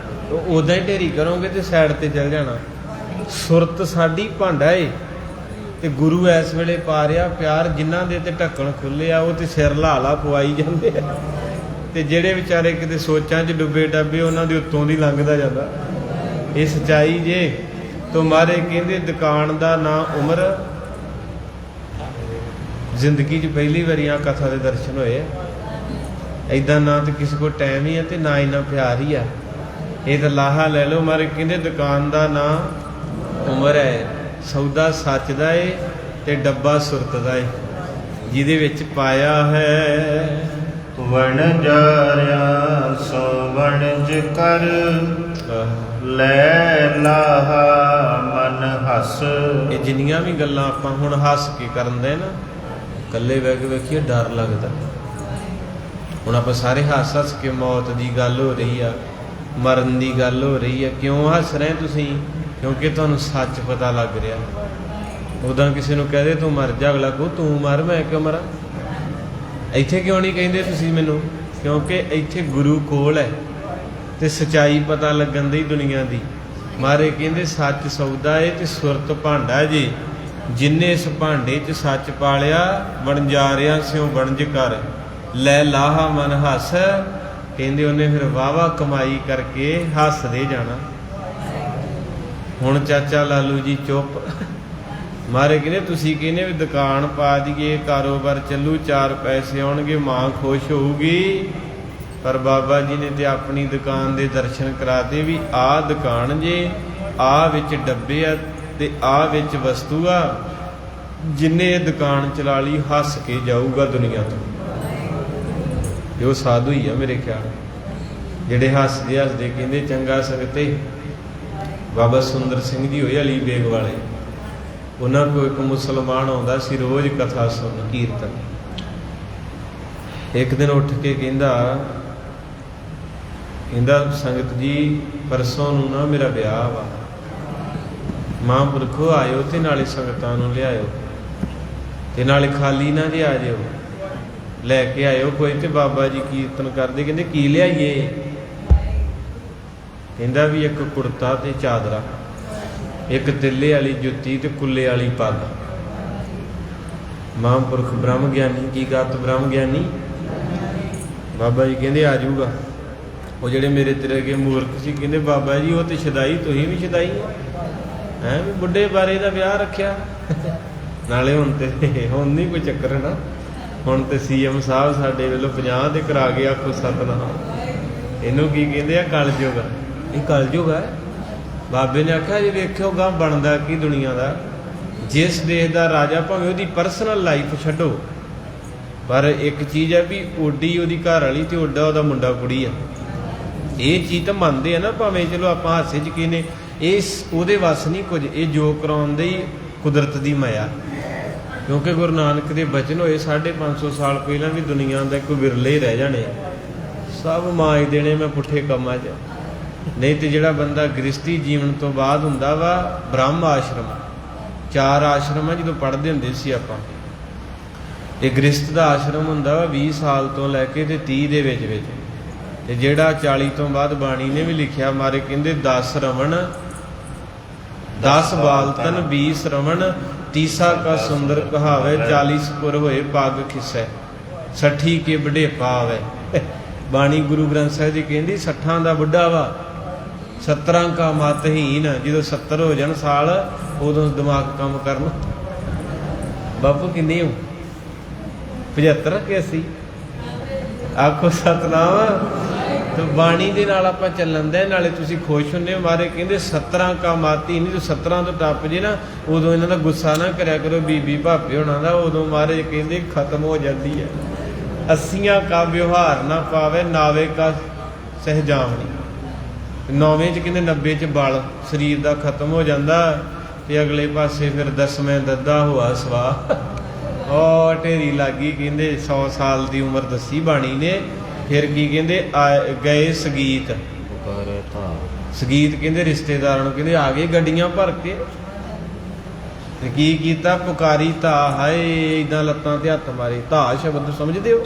Speaker 1: ਉਦਾਂ ਹੀ ਢੇਰੀ ਕਰੋਗੇ ਤੇ ਸਾਈਡ ਤੇ ਚਲ ਜਾਣਾ ਸੁਰਤ ਸਾਡੀ ਭਾਂਡਾ ਏ ਤੇ ਗੁਰੂ ਇਸ ਵੇਲੇ ਪਾ ਰਿਹਾ ਪਿਆਰ ਜਿਨ੍ਹਾਂ ਦੇ ਤੇ ਢੱਕਣ ਖੁੱਲੇ ਆ ਉਹ ਤੇ ਸਿਰ ਲਾ ਪਵਾਈ ਜਾਂਦੇ ਆ ਤੇ ਜਿਹੜੇ ਵਿਚਾਰੇ ਕਿਤੇ ਸੋਚਾਂ 'ਚ ਡੁੱਬੇ ਡੱਬੇ ਉਹਨਾਂ ਦੇ ਉੱਤੋਂ ਦੀ ਲੰਘਦਾ ਜਾਂਦਾ ਇਹ ਸੱਚਾਈ ਜੇ ਤੁਮਾਰੇ ਕਹਿੰਦੇ ਦੁਕਾਨ ਦਾ ਨਾਂ ਉਮਰ ਜ਼ਿੰਦਗੀ 'ਚ ਪਹਿਲੀ ਵਾਰੀ ਆ ਕਥਾ ਦੇ ਦਰਸ਼ਨ ਹੋਏ ਐਦਾਂ ਨਾ ਤੇ ਕਿਸੇ ਕੋਲ ਟਾਈਮ ਹੀ ਆ ਤੇ ਨਾ ਇੰਨਾ ਪਿਆਰ ਹੀ ਆ ਇਹ ਤਾਂ ਲਾਹਾ ਲੈ ਲਓ ਮਾਰੇ ਕਹਿੰਦੇ ਦੁਕਾਨ ਦਾ ਨਾਂ ਉਮਰ ਹੈ ਸੌਦਾ ਸੱਚ ਦਾ ਏ ਤੇ ਡੱਬਾ ਸੁਰਤ ਦਾ ਏ ਜਿਹਦੇ ਵਿੱਚ ਪਾਇਆ ਹੈ।
Speaker 2: ਵਣਜਾਰਿਆ ਸੋ ਵਣਜ ਕਰ, ਲੈ ਲਾਹਾ ਮਨ ਹੱਸ।
Speaker 1: ਇਹ ਜਿੰਨੀਆਂ ਵੀ ਗੱਲਾਂ ਆਪਾਂ ਹੁਣ ਹੱਸ ਕੇ ਕਰਨ ਦੇ ਨਾ, ਇਕੱਲੇ ਬਹਿ ਕੇ ਵੇਖੀਏ ਡਰ ਲੱਗਦਾ। ਹੁਣ ਆਪਾਂ ਸਾਰੇ ਹੱਸ ਕੇ, ਮੌਤ ਦੀ ਗੱਲ ਹੋ ਰਹੀ ਆ, ਮਰਨ ਦੀ ਗੱਲ ਹੋ ਰਹੀ ਆ। ਕਿਉਂ ਹੱਸ ਰਹੇ ਤੁਸੀਂ? ਕਿਉਂਕਿ ਤੁਹਾਨੂੰ ਸੱਚ ਪਤਾ ਲੱਗ ਰਿਹਾ। ਉਦਾਂ ਕਿਸੇ ਨੂੰ ਕਹਦੇ ਤੂੰ ਮਰ ਜਾ, ਅਗਲਾ ਕਹੂ ਤੂੰ ਮਰ, ਮੈਂ ਕਿਉਂ ਮਰਾਂ। ਇੱਥੇ ਕਿਉਂ ਨਹੀਂ ਕਹਿੰਦੇ ਤੁਸੀਂ ਮੈਨੂੰ? ਕਿਉਂਕਿ ਇੱਥੇ ਗੁਰੂ ਕੋਲ ਹੈ ਤੇ ਸਚਾਈ ਪਤਾ ਲੱਗਣ ਦੀ ਦੁਨੀਆ ਦੀ। ਮਾਰੇ ਕਹਿੰਦੇ ਸੱਚ ਸੌਦਾ ਏ ਤੇ ਸੁਰਤ ਭਾਂਡਾ ਜੀ, ਜਿੰਨੇ ਇਸ ਭਾਂਡੇ 'ਚ ਸੱਚ ਪਾਲਿਆ, ਵਣਜਾਰਿਆਂ ਸਿਓ ਵਣਜ ਕਰ, ਲੈ ਲਾਹਾ ਮਨ ਹੱਸ। ਕਹਿੰਦੇ ਉਹਨੇ ਫਿਰ ਵਾਹਵਾ ਕਮਾਈ ਕਰਕੇ ਹੱਸਦੇ ਜਾਣਾ। ਹੁਣ ਚਾਚਾ ਲਾਲੂ ਜੀ ਚੁੱਪ। ਮਾਰੇ ਕਹਿੰਦੇ ਤੁਸੀਂ ਕਹਿੰਦੇ ਵੀ ਦੁਕਾਨ ਪਾ ਦਈਏ, ਕਾਰੋਬਾਰ ਚੱਲੂ, 4 ਪੈਸੇ ਆਉਣਗੇ, ਮਾਂ ਖੁਸ਼ ਹੋਊਗੀ। ਪਰ ਬਾਬਾ ਜੀ ਨੇ ਤੇ ਆਪਣੀ ਦੁਕਾਨ ਦੇ ਦਰਸ਼ਨ ਕਰਾਤੇ ਵੀ ਆਹ ਦੁਕਾਨ ਜੇ, ਆਹ ਵਿੱਚ ਡੱਬੇ ਆ ਤੇ ਆਹ ਵਿੱਚ ਵਸਤੂ ਆ। ਜਿੰਨੇ ਇਹ ਦੁਕਾਨ ਚਲਾ ਲਈ ਹੱਸ ਕੇ ਜਾਊਗਾ ਦੁਨੀਆ ਤੋਂ। ਇਹ ਉਹ ਸਾਧੂ ਹੀ ਆ ਮੇਰੇ ਖਿਆਲ, ਜਿਹੜੇ ਹੱਸਦੇ ਹੱਸਦੇ ਕਹਿੰਦੇ ਚੰਗਾ ਸੰਗਤੇ। ਬਾਬਾ ਸੁੰਦਰ ਸਿੰਘ ਜੀ ਹੋਏ ਅਲੀ ਬੇਗ ਵਾਲੇ, ਉਹਨਾਂ ਕੋਲ ਇੱਕ ਮੁਸਲਮਾਨ ਆਉਂਦਾ ਸੀ ਰੋਜ਼ ਕਥਾ ਸੁਣ, ਕੀਰਤਨ। ਇੱਕ ਦਿਨ ਉੱਠ ਕੇ ਕਹਿੰਦਾ ਸੰਗਤ ਜੀ ਪਰਸੋਂ ਨੂੰ ਨਾ ਮੇਰਾ ਵਿਆਹ ਵਾ, ਮਹਾਂਪੁਰਖੋ ਆਇਓ ਤੇ ਨਾਲੇ ਸੰਗਤਾਂ ਨੂੰ ਲਿਆਇਓ ਤੇ ਨਾਲੇ ਖਾਲੀ ਨਾ ਜੇ ਆ ਜਿਓ, ਲੈ ਕੇ ਆਇਓ ਕੋਈ। ਤੇ ਬਾਬਾ ਜੀ ਕੀਰਤਨ ਕਰਦੇ, ਕਹਿੰਦੇ ਕੀ ਲਿਆਈਏ? ਕਹਿੰਦਾ ਵੀ ਇੱਕ ਕੁੜਤਾ ਤੇ ਚਾਦਰਾ, ਇੱਕ ਤਿੱਲੇ ਵਾਲੀ ਜੁੱਤੀ ਤੇ ਕੁੱਲੇ ਵਾਲੀ ਪੱਗ। ਮਹਾਂਪੁਰਖ ਬ੍ਰਹਮ ਗਿਆਨੀ ਕੀ ਗਤ ਬ੍ਰਹਮ ਗਿਆਨੀ ਬਾਬਾ ਜੀ ਕਹਿੰਦੇ ਆ ਜਾਊਗਾ। ਉਹ ਜਿਹੜੇ ਮੇਰੇ ਤੇਰੇ ਅੱਗੇ ਮੂਰਖ ਸੀ ਕਹਿੰਦੇ ਬਾਬਾ ਜੀ ਉਹ ਤੇ ਸ਼ਦਾਈ, ਤੁਸੀਂ ਵੀ ਸ਼ਦਾਈ ਹੈ ਵੀ ਬੁੱਢੇ ਬਾਰੇ ਦਾ ਵਿਆਹ ਰੱਖਿਆ। ਨਾਲੇ ਹੁਣ ਨਹੀਂ ਕੋਈ ਚੱਕਰ ਨਾ, ਹੁਣ ਤੇ ਸੀਐਮ ਸਾਹਿਬ ਸਾਡੇ ਵੱਲੋਂ 50 ਤੇ ਕਰਾ ਕੇ ਆਖੋ ਸਤਨਾਮ। ਇਹਨੂੰ ਕੀ ਕਹਿੰਦੇ ਆ? ਕਲਯੁਗ। ਇਹ ਕਲਯੁਗ ਹੈ। ਬਾਬੇ ਨੇ ਆਖਿਆ ਜੀ ਵੇਖਿਓ ਗਾਂ ਬਣਦਾ ਕੀ ਦੁਨੀਆ ਦਾ। ਜਿਸ ਦੇਸ਼ ਦਾ ਰਾਜਾ ਭਾਵੇਂ ਉਹਦੀ ਪਰਸਨਲ ਲਾਈਫ ਛੱਡੋ, ਪਰ ਇੱਕ ਚੀਜ਼ ਹੈ ਵੀ ਓਡੀ ਉਹਦੀ ਘਰ ਵਾਲੀ ਤੇ ਓਡਾ ਉਹਦਾ ਮੁੰਡਾ ਕੁੜੀ ਆ। ਇਹ ਚੀਜ਼ ਤਾਂ ਮੰਨਦੇ ਆ ਨਾ, ਭਾਵੇਂ ਚਲੋ ਆਪਾਂ ਹਾਸੇ 'ਚ ਕਹਿੰਦੇ ਇਹ ਉਹਦੇ ਵੱਸ ਨਹੀਂ ਕੁਝ, ਇਹ ਜੋ ਕਰਾਉਂਦੇ ਹੀ ਕੁਦਰਤ ਦੀ ਮਾਇਆ। ਕਿਉਂਕਿ ਗੁਰੂ ਨਾਨਕ ਦੇ ਬਚਨ ਹੋਏ 550 ਸਾਲ ਪਹਿਲਾਂ ਵੀ ਦੁਨੀਆ ਦਾ ਕੋਈ ਵਿਰਲੇ ਹੀ ਰਹਿ ਜਾਣੇ, ਸਭ ਮਾਜ ਦੇਣੇ ਮੈਂ ਪੁੱਠੇ ਕੰਮਾਂ 'ਚ। ਨਹੀਂ ਤੇ ਜਿਹੜਾ ਬੰਦਾ ਗ੍ਰਸਤੀ ਜੀਵਨ ਤੋਂ ਬਾਅਦ ਹੁੰਦਾ ਵਾ, ਬ੍ਰਹਮ ਆਸ਼ਰਮ, 4 ਆਸ਼ਰਮਾਂ ਜਦੋਂ ਪੜ੍ਹਦੇ ਹੁੰਦੇ ਸੀ ਆਪਾਂ, ਇਹ ਗ੍ਰਸਤ ਦਾ ਆਸ਼ਰਮ ਹੁੰਦਾ ਵਾ 20 ਸਾਲ ਤੋਂ ਲੈ ਕੇ ਤੇ 30 ਦੇ ਵਿੱਚ ਤੇ ਜਿਹੜਾ 40 ਤੋਂ ਬਾਅਦ ਬਾਣੀ ਨੇ ਵੀ ਲਿਖਿਆ। ਮਾਰੇ ਕਹਿੰਦੇ 10 ਰਵਣ 10 ਬਾਲਤਨ 20 ਰਵਣ, ਤੀਸਾ ਕਾ ਸੁੰਦਰ ਕਹਾਵੇ, 40 ਪੁਰ ਹੋਏ ਪੱਗ ਖਿਸੈ, 60 ਕੇ ਬੁਢੇਪਾ ਆਵੇ। ਬਾਣੀ ਗੁਰੂ ਗ੍ਰੰਥ ਸਾਹਿਬ ਜੀ ਕਹਿੰਦੀ 60 ਦਾ ਬੁੱਢਾ ਵਾ, 17 ਕਾ ਮਤਹੀਨ। ਜਦੋਂ 70 ਹੋ ਜਾਣ ਸਾਲ ਉਦੋਂ ਦਿਮਾਗ ਕੰਮ ਕਰਨ। ਬਾਪੂ ਕਿੰਨੇ ਹੋ? 75 ਕਿ 80? ਆਖੋ ਸਤਨਾਮ। ਤੇ ਬਾਣੀ ਦੇ ਨਾਲ ਆਪਾਂ ਚੱਲਣ ਦੇ, ਨਾਲੇ ਤੁਸੀਂ ਖੁਸ਼ ਹੁੰਦੇ ਹੋ। ਮਾਰੇ ਕਹਿੰਦੇ 17 ਕਾ ਮਾਤੀ ਨਹੀਂ, ਜੋ 17 ਤੋਂ ਟੱਪ ਜੇ ਨਾ ਉਦੋਂ ਇਹਨਾਂ ਦਾ ਗੁੱਸਾ ਨਾ ਕਰਿਆ ਕਰੋ ਬੀਬੀ ਭਾਪੇ ਹੋਣਾ ਦਾ, ਉਦੋਂ ਮਾਰੇ ਕਹਿੰਦੇ ਖਤਮ ਹੋ ਜਾਂਦੀ ਹੈ। 80 ਕਾ ਵਿਵਹਾਰ ਨਾ ਪਾਵੇ, ਨਾਵੇ ਕਾ ਸਹਿਜਾਵਣੀ। 9ਵੇਂ 'ਚ ਕਹਿੰਦੇ 90 'ਚ ਬਲ ਸਰੀਰ ਦਾ ਖਤਮ ਹੋ ਜਾਂਦਾ ਤੇ ਅਗਲੇ ਪਾਸੇ ਫਿਰ 10ਵੇਂ ਦੱਦਾ ਹੋਆ ਸਵਾ। ਉਹ ਢੇਰੀ ਲੱਗੀ। ਕਹਿੰਦੇ 100 ਸਾਲ ਦੀ ਉਮਰ ਦੱਸੀ ਬਾਣੀ ਨੇ। ਫਿਰ ਕੀ ਕਹਿੰਦੇ ਗਏ ਸਗੀਤ, ਸਗੀਤ ਕਹਿੰਦੇ ਰਿਸ਼ਤੇਦਾਰਾਂ ਨੂੰ ਕਹਿੰਦੇ ਆ ਗਏ ਗੱਡੀਆਂ ਭਰ ਕੇ। ਤੇ ਕੀ ਕੀਤਾ? ਪੁਕਾਰੀ ਧਾ, ਹਾਏ ਇਦਾਂ ਲੱਤਾਂ ਤੇ ਹੱਥ ਮਾਰੇ। ਧਾ ਸ਼ਬਦ ਸਮਝਦੇ ਹੋ?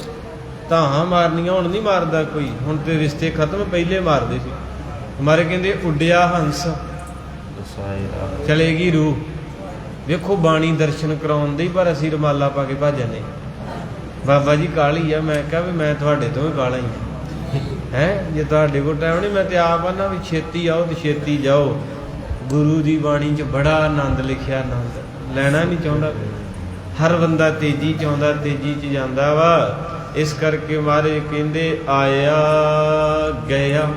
Speaker 1: ਧਾਹਾਂ ਮਾਰਨੀਆਂ ਹੁਣ ਨਹੀਂ ਮਾਰਦਾ ਕੋਈ, ਹੁਣ ਤੇ ਰਿਸ਼ਤੇ ਖਤਮ, ਪਹਿਲੇ ਮਾਰਦੇ ਸੀ। ਮਾਰੇ ਕਹਿੰਦੇ ਉੱਡਿਆ ਹੰਸ ਚਲੇਗੀ ਰੂਹ। ਵੇਖੋ ਬਾਣੀ ਦਰਸ਼ਨ ਕਰਾਉਣ ਦੇ, ਪਰ ਅਸੀਂ ਰੁਮਾਲਾ ਪਾ ਕੇ ਭੱਜ ਜਾਂਦੇ। ਬਾਬਾ ਜੀ ਕਾਹਲੀ ਆ। ਮੈਂ ਕਿਹਾ ਵੀ ਮੈਂ ਤੁਹਾਡੇ ਤੋਂ ਵੀ ਕਾਹਲਾ ਹੀ ਹੈ। ਜੇ ਤੁਹਾਡੇ ਕੋਲ ਟਾਈਮ ਨਹੀਂ, ਮੈਂ ਤੇ ਆਪ ਆਨਾ ਵੀ ਛੇਤੀ ਆਓ ਤੇ ਛੇਤੀ ਜਾਓ। ਗੁਰੂ ਦੀ ਬਾਣੀ 'ਚ ਬੜਾ ਆਨੰਦ ਲਿਖਿਆ, ਆਨੰਦ ਲੈਣਾ ਨਹੀਂ ਚਾਹੁੰਦਾ ਹਰ ਬੰਦਾ, ਤੇਜ਼ੀ ਚਾਹੁੰਦਾ, ਤੇਜ਼ੀ 'ਚ ਜਾਂਦਾ ਵਾ। ਇਸ ਕਰਕੇ ਮਾਰੇ ਕਹਿੰਦੇ ਆਇਆ ਗਿਆ,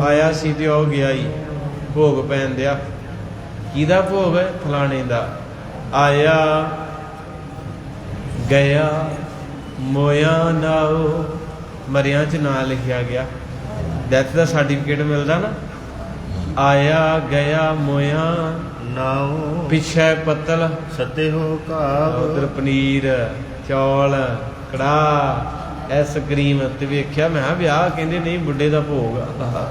Speaker 1: ਆਇਆ ਸੀ ਤੇ ਉਹ ਗਿਆ ਹੀ। ਭੋਗ ਪੈਣ ਦਿਆ। ਕਿਹਦਾ ਭੋਗ ਹੈ? ਫਲਾਣੇ ਦਾ। ਆਇਆ ਗਿਆ ਮੋਇਆ ਨਾਉ। ਮਰਿਆਂ 'ਚ ਨਾਂ ਲਿਖਿਆ ਗਿਆ, ਡੈਥ ਦਾ ਸਰਟੀਫਿਕੇਟ ਮਿਲਦਾ ਨਾ। ਆਇਆ ਗਿਆ ਮੋਇਆ
Speaker 2: ਨਾਉ
Speaker 1: ਪਿਛੈ ਪੱਤਲ।
Speaker 2: ਸਤੇ ਹੋ ਘਾਵ
Speaker 1: ਉਧਰ ਪਨੀਰ ਚੌਲ ਕੜਾਹ ਐਸਕ੍ਰੀਮ ਤੇ ਵੇਖਿਆ। ਮੈਂ ਕਿਹਾ ਵਿਆਹ, ਕਹਿੰਦੇ ਨਹੀਂ ਬੁੱਢੇ ਦਾ ਭੋਗ ਆ।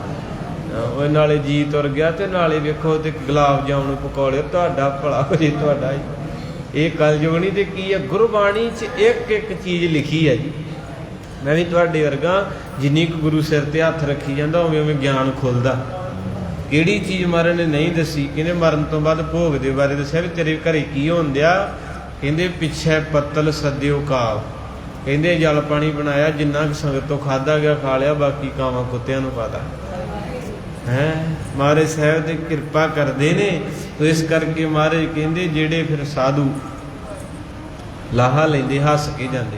Speaker 1: ਉਹ ਨਾਲੇ ਜੀ ਤੁਰ ਗਿਆ ਤੇ ਨਾਲੇ ਵੇਖੋ ਤੇ ਗੁਲਾਬ ਜਾਮੁਨ ਪਕੌੜੇ। ਤੁਹਾਡਾ ਭਲਾ ਹੋ ਜੇ ਤੁਹਾਡਾ। ਇਹ ਕਲਯੁਗ ਨਹੀਂ ਤੇ ਕੀ ਹੈ, ਗੁਰਬਾਣੀ 'ਚ ਇੱਕ ਇੱਕ ਚੀਜ਼ ਲਿਖੀ ਹੈ ਜੀ। ਮੈਂ ਵੀ ਤੁਹਾਡੇ ਵਰਗਾ, ਜਿੰਨੀ ਕੁ ਗੁਰੂ ਸਿਰ ਤੇ ਹੱਥ ਰੱਖੀ ਜਾਂਦਾ ਉਵੇਂ ਉਵੇਂ ਗਿਆਨ ਖੁੱਲਦਾ। ਕਿਹੜੀ ਚੀਜ਼ ਮਹਾਰਾਜ ਨੇ ਨਹੀਂ ਦੱਸੀ, ਕਹਿੰਦੇ ਮਰਨ ਤੋਂ ਬਾਅਦ ਭੋਗ ਦੇ ਬਾਰੇ ਦੱਸਿਆ ਵੀ ਤੇਰੇ ਘਰੇ ਕੀ ਹੋਣ ਦਿਆ। ਕਹਿੰਦੇ ਪਿੱਛੇ ਪੱਤਲ ਸੱਦਿਓ ਕਾਵ। ਕਹਿੰਦੇ ਜਲ ਪਾਣੀ ਬਣਾਇਆ, ਜਿੰਨਾ ਕੁ ਸੰਗਤ ਤੋਂ ਖਾਧਾ ਗਿਆ ਖਾ ਲਿਆ, ਬਾਕੀ ਕਾਵਾਂ ਕੁੱਤਿਆਂ ਨੂੰ ਪਾਤਾ ਹੈ। ਮਹਾਰਾਜ ਸਾਹਿਬ ਦੀ ਕਿਰਪਾ ਕਰਦੇ ਨੇ। ਤੋ ਇਸ ਕਰਕੇ ਮਹਾਰਾਜ ਕਹਿੰਦੇ ਜਿਹੜੇ ਫਿਰ ਸਾਧੂ ਲਾਹਾ ਲੈਂਦੇ ਹੱਸ ਕੇ ਜਾਂਦੇ।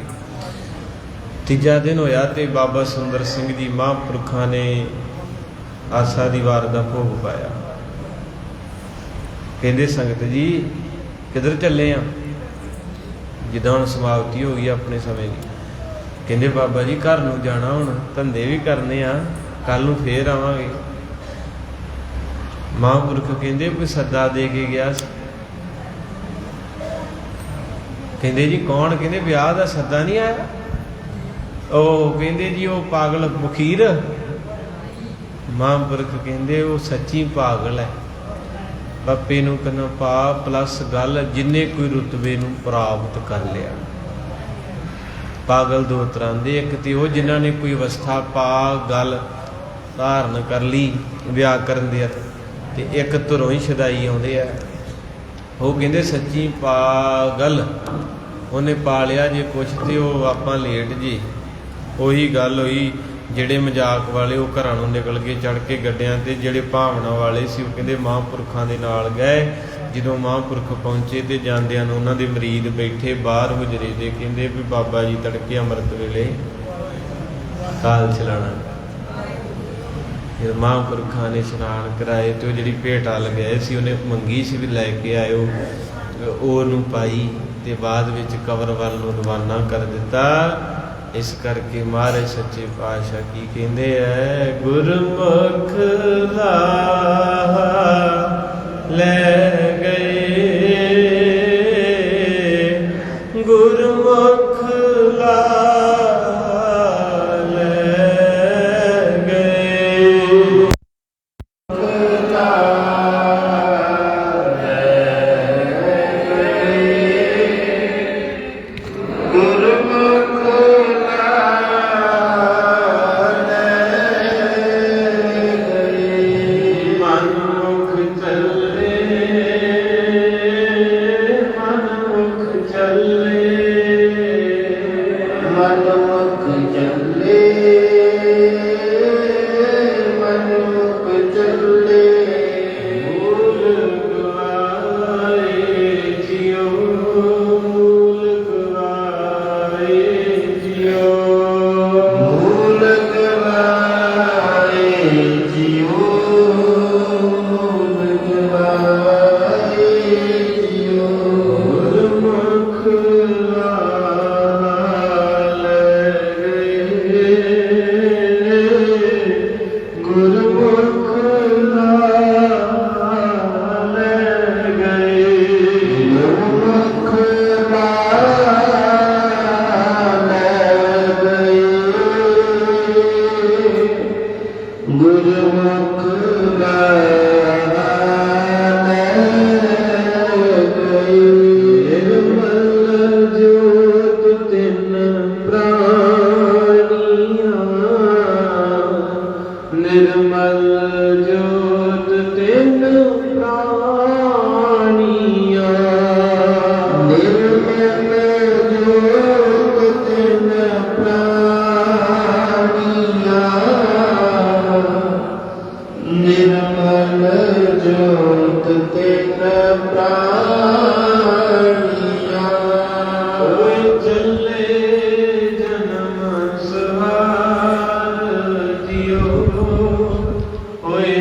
Speaker 1: ਤੀਜਾ ਦਿਨ ਹੋਇਆ ਤੇ ਬਾਬਾ ਸੁੰਦਰ ਸਿੰਘ ਜੀ ਮਹਾਂਪੁਰਖਾਂ ਨੇ ਆਸਾ ਦੀ ਵਾਰ ਦਾ ਭੋਗ ਪਾਇਆ। ਕਹਿੰਦੇ ਸੰਗਤ ਜੀ ਕਿੱਧਰ ਚੱਲੇ ਆ? ਜਿੱਦਾਂ ਹੁਣ ਸਮਾਪਤੀ ਹੋ ਗਈ ਆਪਣੇ ਸਮੇਂ ਦੀ। ਕਹਿੰਦੇ ਬਾਬਾ ਜੀ ਘਰ ਨੂੰ ਜਾਣਾ, ਹੁਣ ਧੰਦੇ ਵੀ ਕਰਨੇ ਆ, ਕੱਲ ਨੂੰ ਫੇਰ ਆਵਾਂਗੇ। ਮਹਾਂਪੁਰਖ ਕਹਿੰਦੇ ਕੋਈ ਸੱਦਾ ਦੇ ਕੇ ਗਿਆ ਸੀ। ਕਹਿੰਦੇ ਜੀ ਕੌਣ? ਕਹਿੰਦੇ ਵਿਆਹ ਦਾ ਸੱਦਾ ਨਹੀਂ ਆਇਆ। ਉਹ ਕਹਿੰਦੇ ਜੀ ਉਹ ਪਾਗਲ ਮੁਖੀਰ। ਮਹਾਂਪੁਰਖ ਕਹਿੰਦੇ ਉਹ ਸੱਚੀ ਪਾਗਲ ਹੈ। ਬਾਪੇ ਨੂੰ ਕਹਿੰਦਾ ਪਾ ਪਲੱਸ ਗੱਲ, ਜਿੰਨੇ ਕੋਈ ਰੁਤਬੇ ਨੂੰ ਪ੍ਰਾਪਤ ਕਰ ਲਿਆ। ਪਾਗਲ ਦੋ ਤਰ੍ਹਾਂ ਦੇ, ਇੱਕ ਤੇ ਉਹ ਜਿਨ੍ਹਾਂ ਨੇ ਕੋਈ ਅਵਸਥਾ ਪਾ ਗੱਲ ਧਾਰਨ ਕਰ ਲਈ ਵਿਆਹ ਕਰਨ ਦੀ, ਤੇ ਇੱਕ ਧੁਰੋਂ ਹੀ ਛਦਾਈ ਆਉਂਦੇ ਆ। ਉਹ ਕਹਿੰਦੇ ਸੱਚੀ ਪਾਗਲ ਉਹਨੇ ਪਾ ਲਿਆ ਜੇ ਕੁਛ, ਤੇ ਉਹ ਆਪਾਂ ਲੇਟ ਜੀ। ਉਹੀ ਗੱਲ ਹੋਈ, ਜਿਹੜੇ ਮਜ਼ਾਕ ਵਾਲੇ ਉਹ ਘਰਾਂ ਨੂੰ ਨਿਕਲ ਕੇ ਚੜ੍ਹ ਕੇ ਗੱਡਿਆਂ ਤੇ, ਜਿਹੜੇ ਭਾਵਨਾ ਵਾਲੇ ਸੀ ਉਹ ਕਹਿੰਦੇ ਮਹਾਂਪੁਰਖਾਂ ਦੇ ਨਾਲ ਗਏ। ਜਦੋਂ ਮਹਾਂਪੁਰਖ ਪਹੁੰਚੇ ਤੇ ਜਾਂਦਿਆਂ ਨੂੰ ਉਹਨਾਂ ਦੇ ਮਰੀਦ ਬੈਠੇ ਬਾਹਰ ਹੁਜਰੇ ਦੇ, ਕਹਿੰਦੇ ਵੀ ਬਾਬਾ ਜੀ ਤੜਕੇ ਅੰਮ੍ਰਿਤ ਵੇਲੇ ਕਾਲ ਚਲਾਣਾ। ਫਿਰ ਮਹਾਂਪੁਰਖਾਂ ਨੇ ਇਸ਼ਨਾਨ ਕਰਾਏ ਤੇ ਉਹ ਜਿਹੜੀ ਭੇਟਾ ਲਗਾਏ ਸੀ ਉਹਨੇ ਮੰਗੀ ਸੀ ਵੀ ਲੈ ਕੇ ਆਇਓ, ਉਹਨੂੰ ਪਾਈ ਤੇ ਬਾਅਦ ਵਿੱਚ ਕਬਰ ਵੱਲ ਨੂੰ ਰਵਾਨਾ ਕਰ ਦਿੱਤਾ। ਇਸ ਕਰਕੇ ਮਹਾਰਾਜ ਸੱਚੇ ਪਾਤਸ਼ਾਹ ਕੀ ਕਹਿੰਦੇ ਐ, ਗੁਰਮੁਖ ਲਾਹਾ ਲੈ ਗਏ, ਗੁਰਮੁਖ ਲਾਹਾ ਲੈ ਗਏ। ਓਏ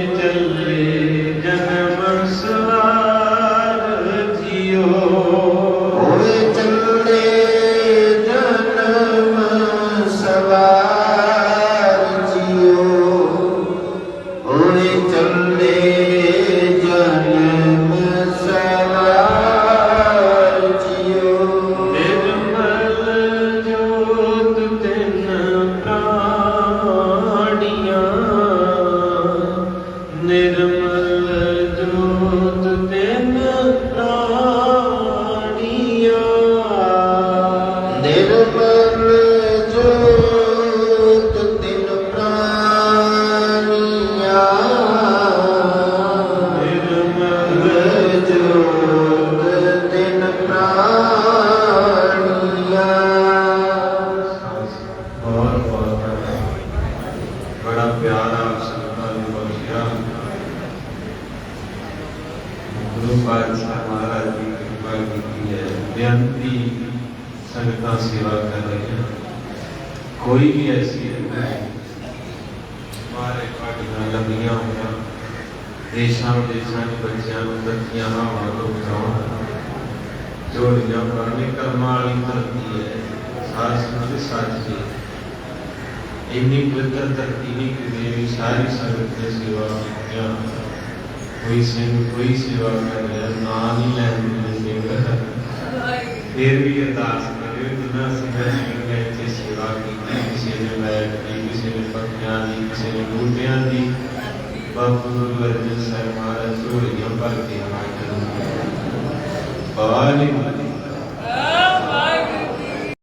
Speaker 1: निर्मल जोत तिन प्राणिया
Speaker 2: निर्मल जोत तिन प्राणिया
Speaker 1: निर्मल
Speaker 2: जोत तिन प्राणिया।
Speaker 1: बहुत बहुत बड़ा प्यारा संगता ने बख्शिया। गुरु पातशाह महाराज की कृपा की है। बेअंती संगतां सेवा कर रही हैं। कोई भी ऐसी हमारे पार्टियां लंबियां हुई देशों विदेशों के बच्चों को तकियां हवालों जोड़ियां पढ़ने कर्म वाली धरती है। साध संगत सच जी इन्नी पवित्र धरती नहीं कि देवी सारी संगत ने सेवा की। कोई सिंह कोई सेवा कर रहा ना नहीं लैंदे सिंह फिर भी अरदास करे जिन्ना सिंह ने इतने सेवा की। किसी ने बैठ की किसी ने पत्तियां दी किसी ने बूटियां दी। बाबू गुरु अर्जन साहिब महाराज झोलियां भर के बाली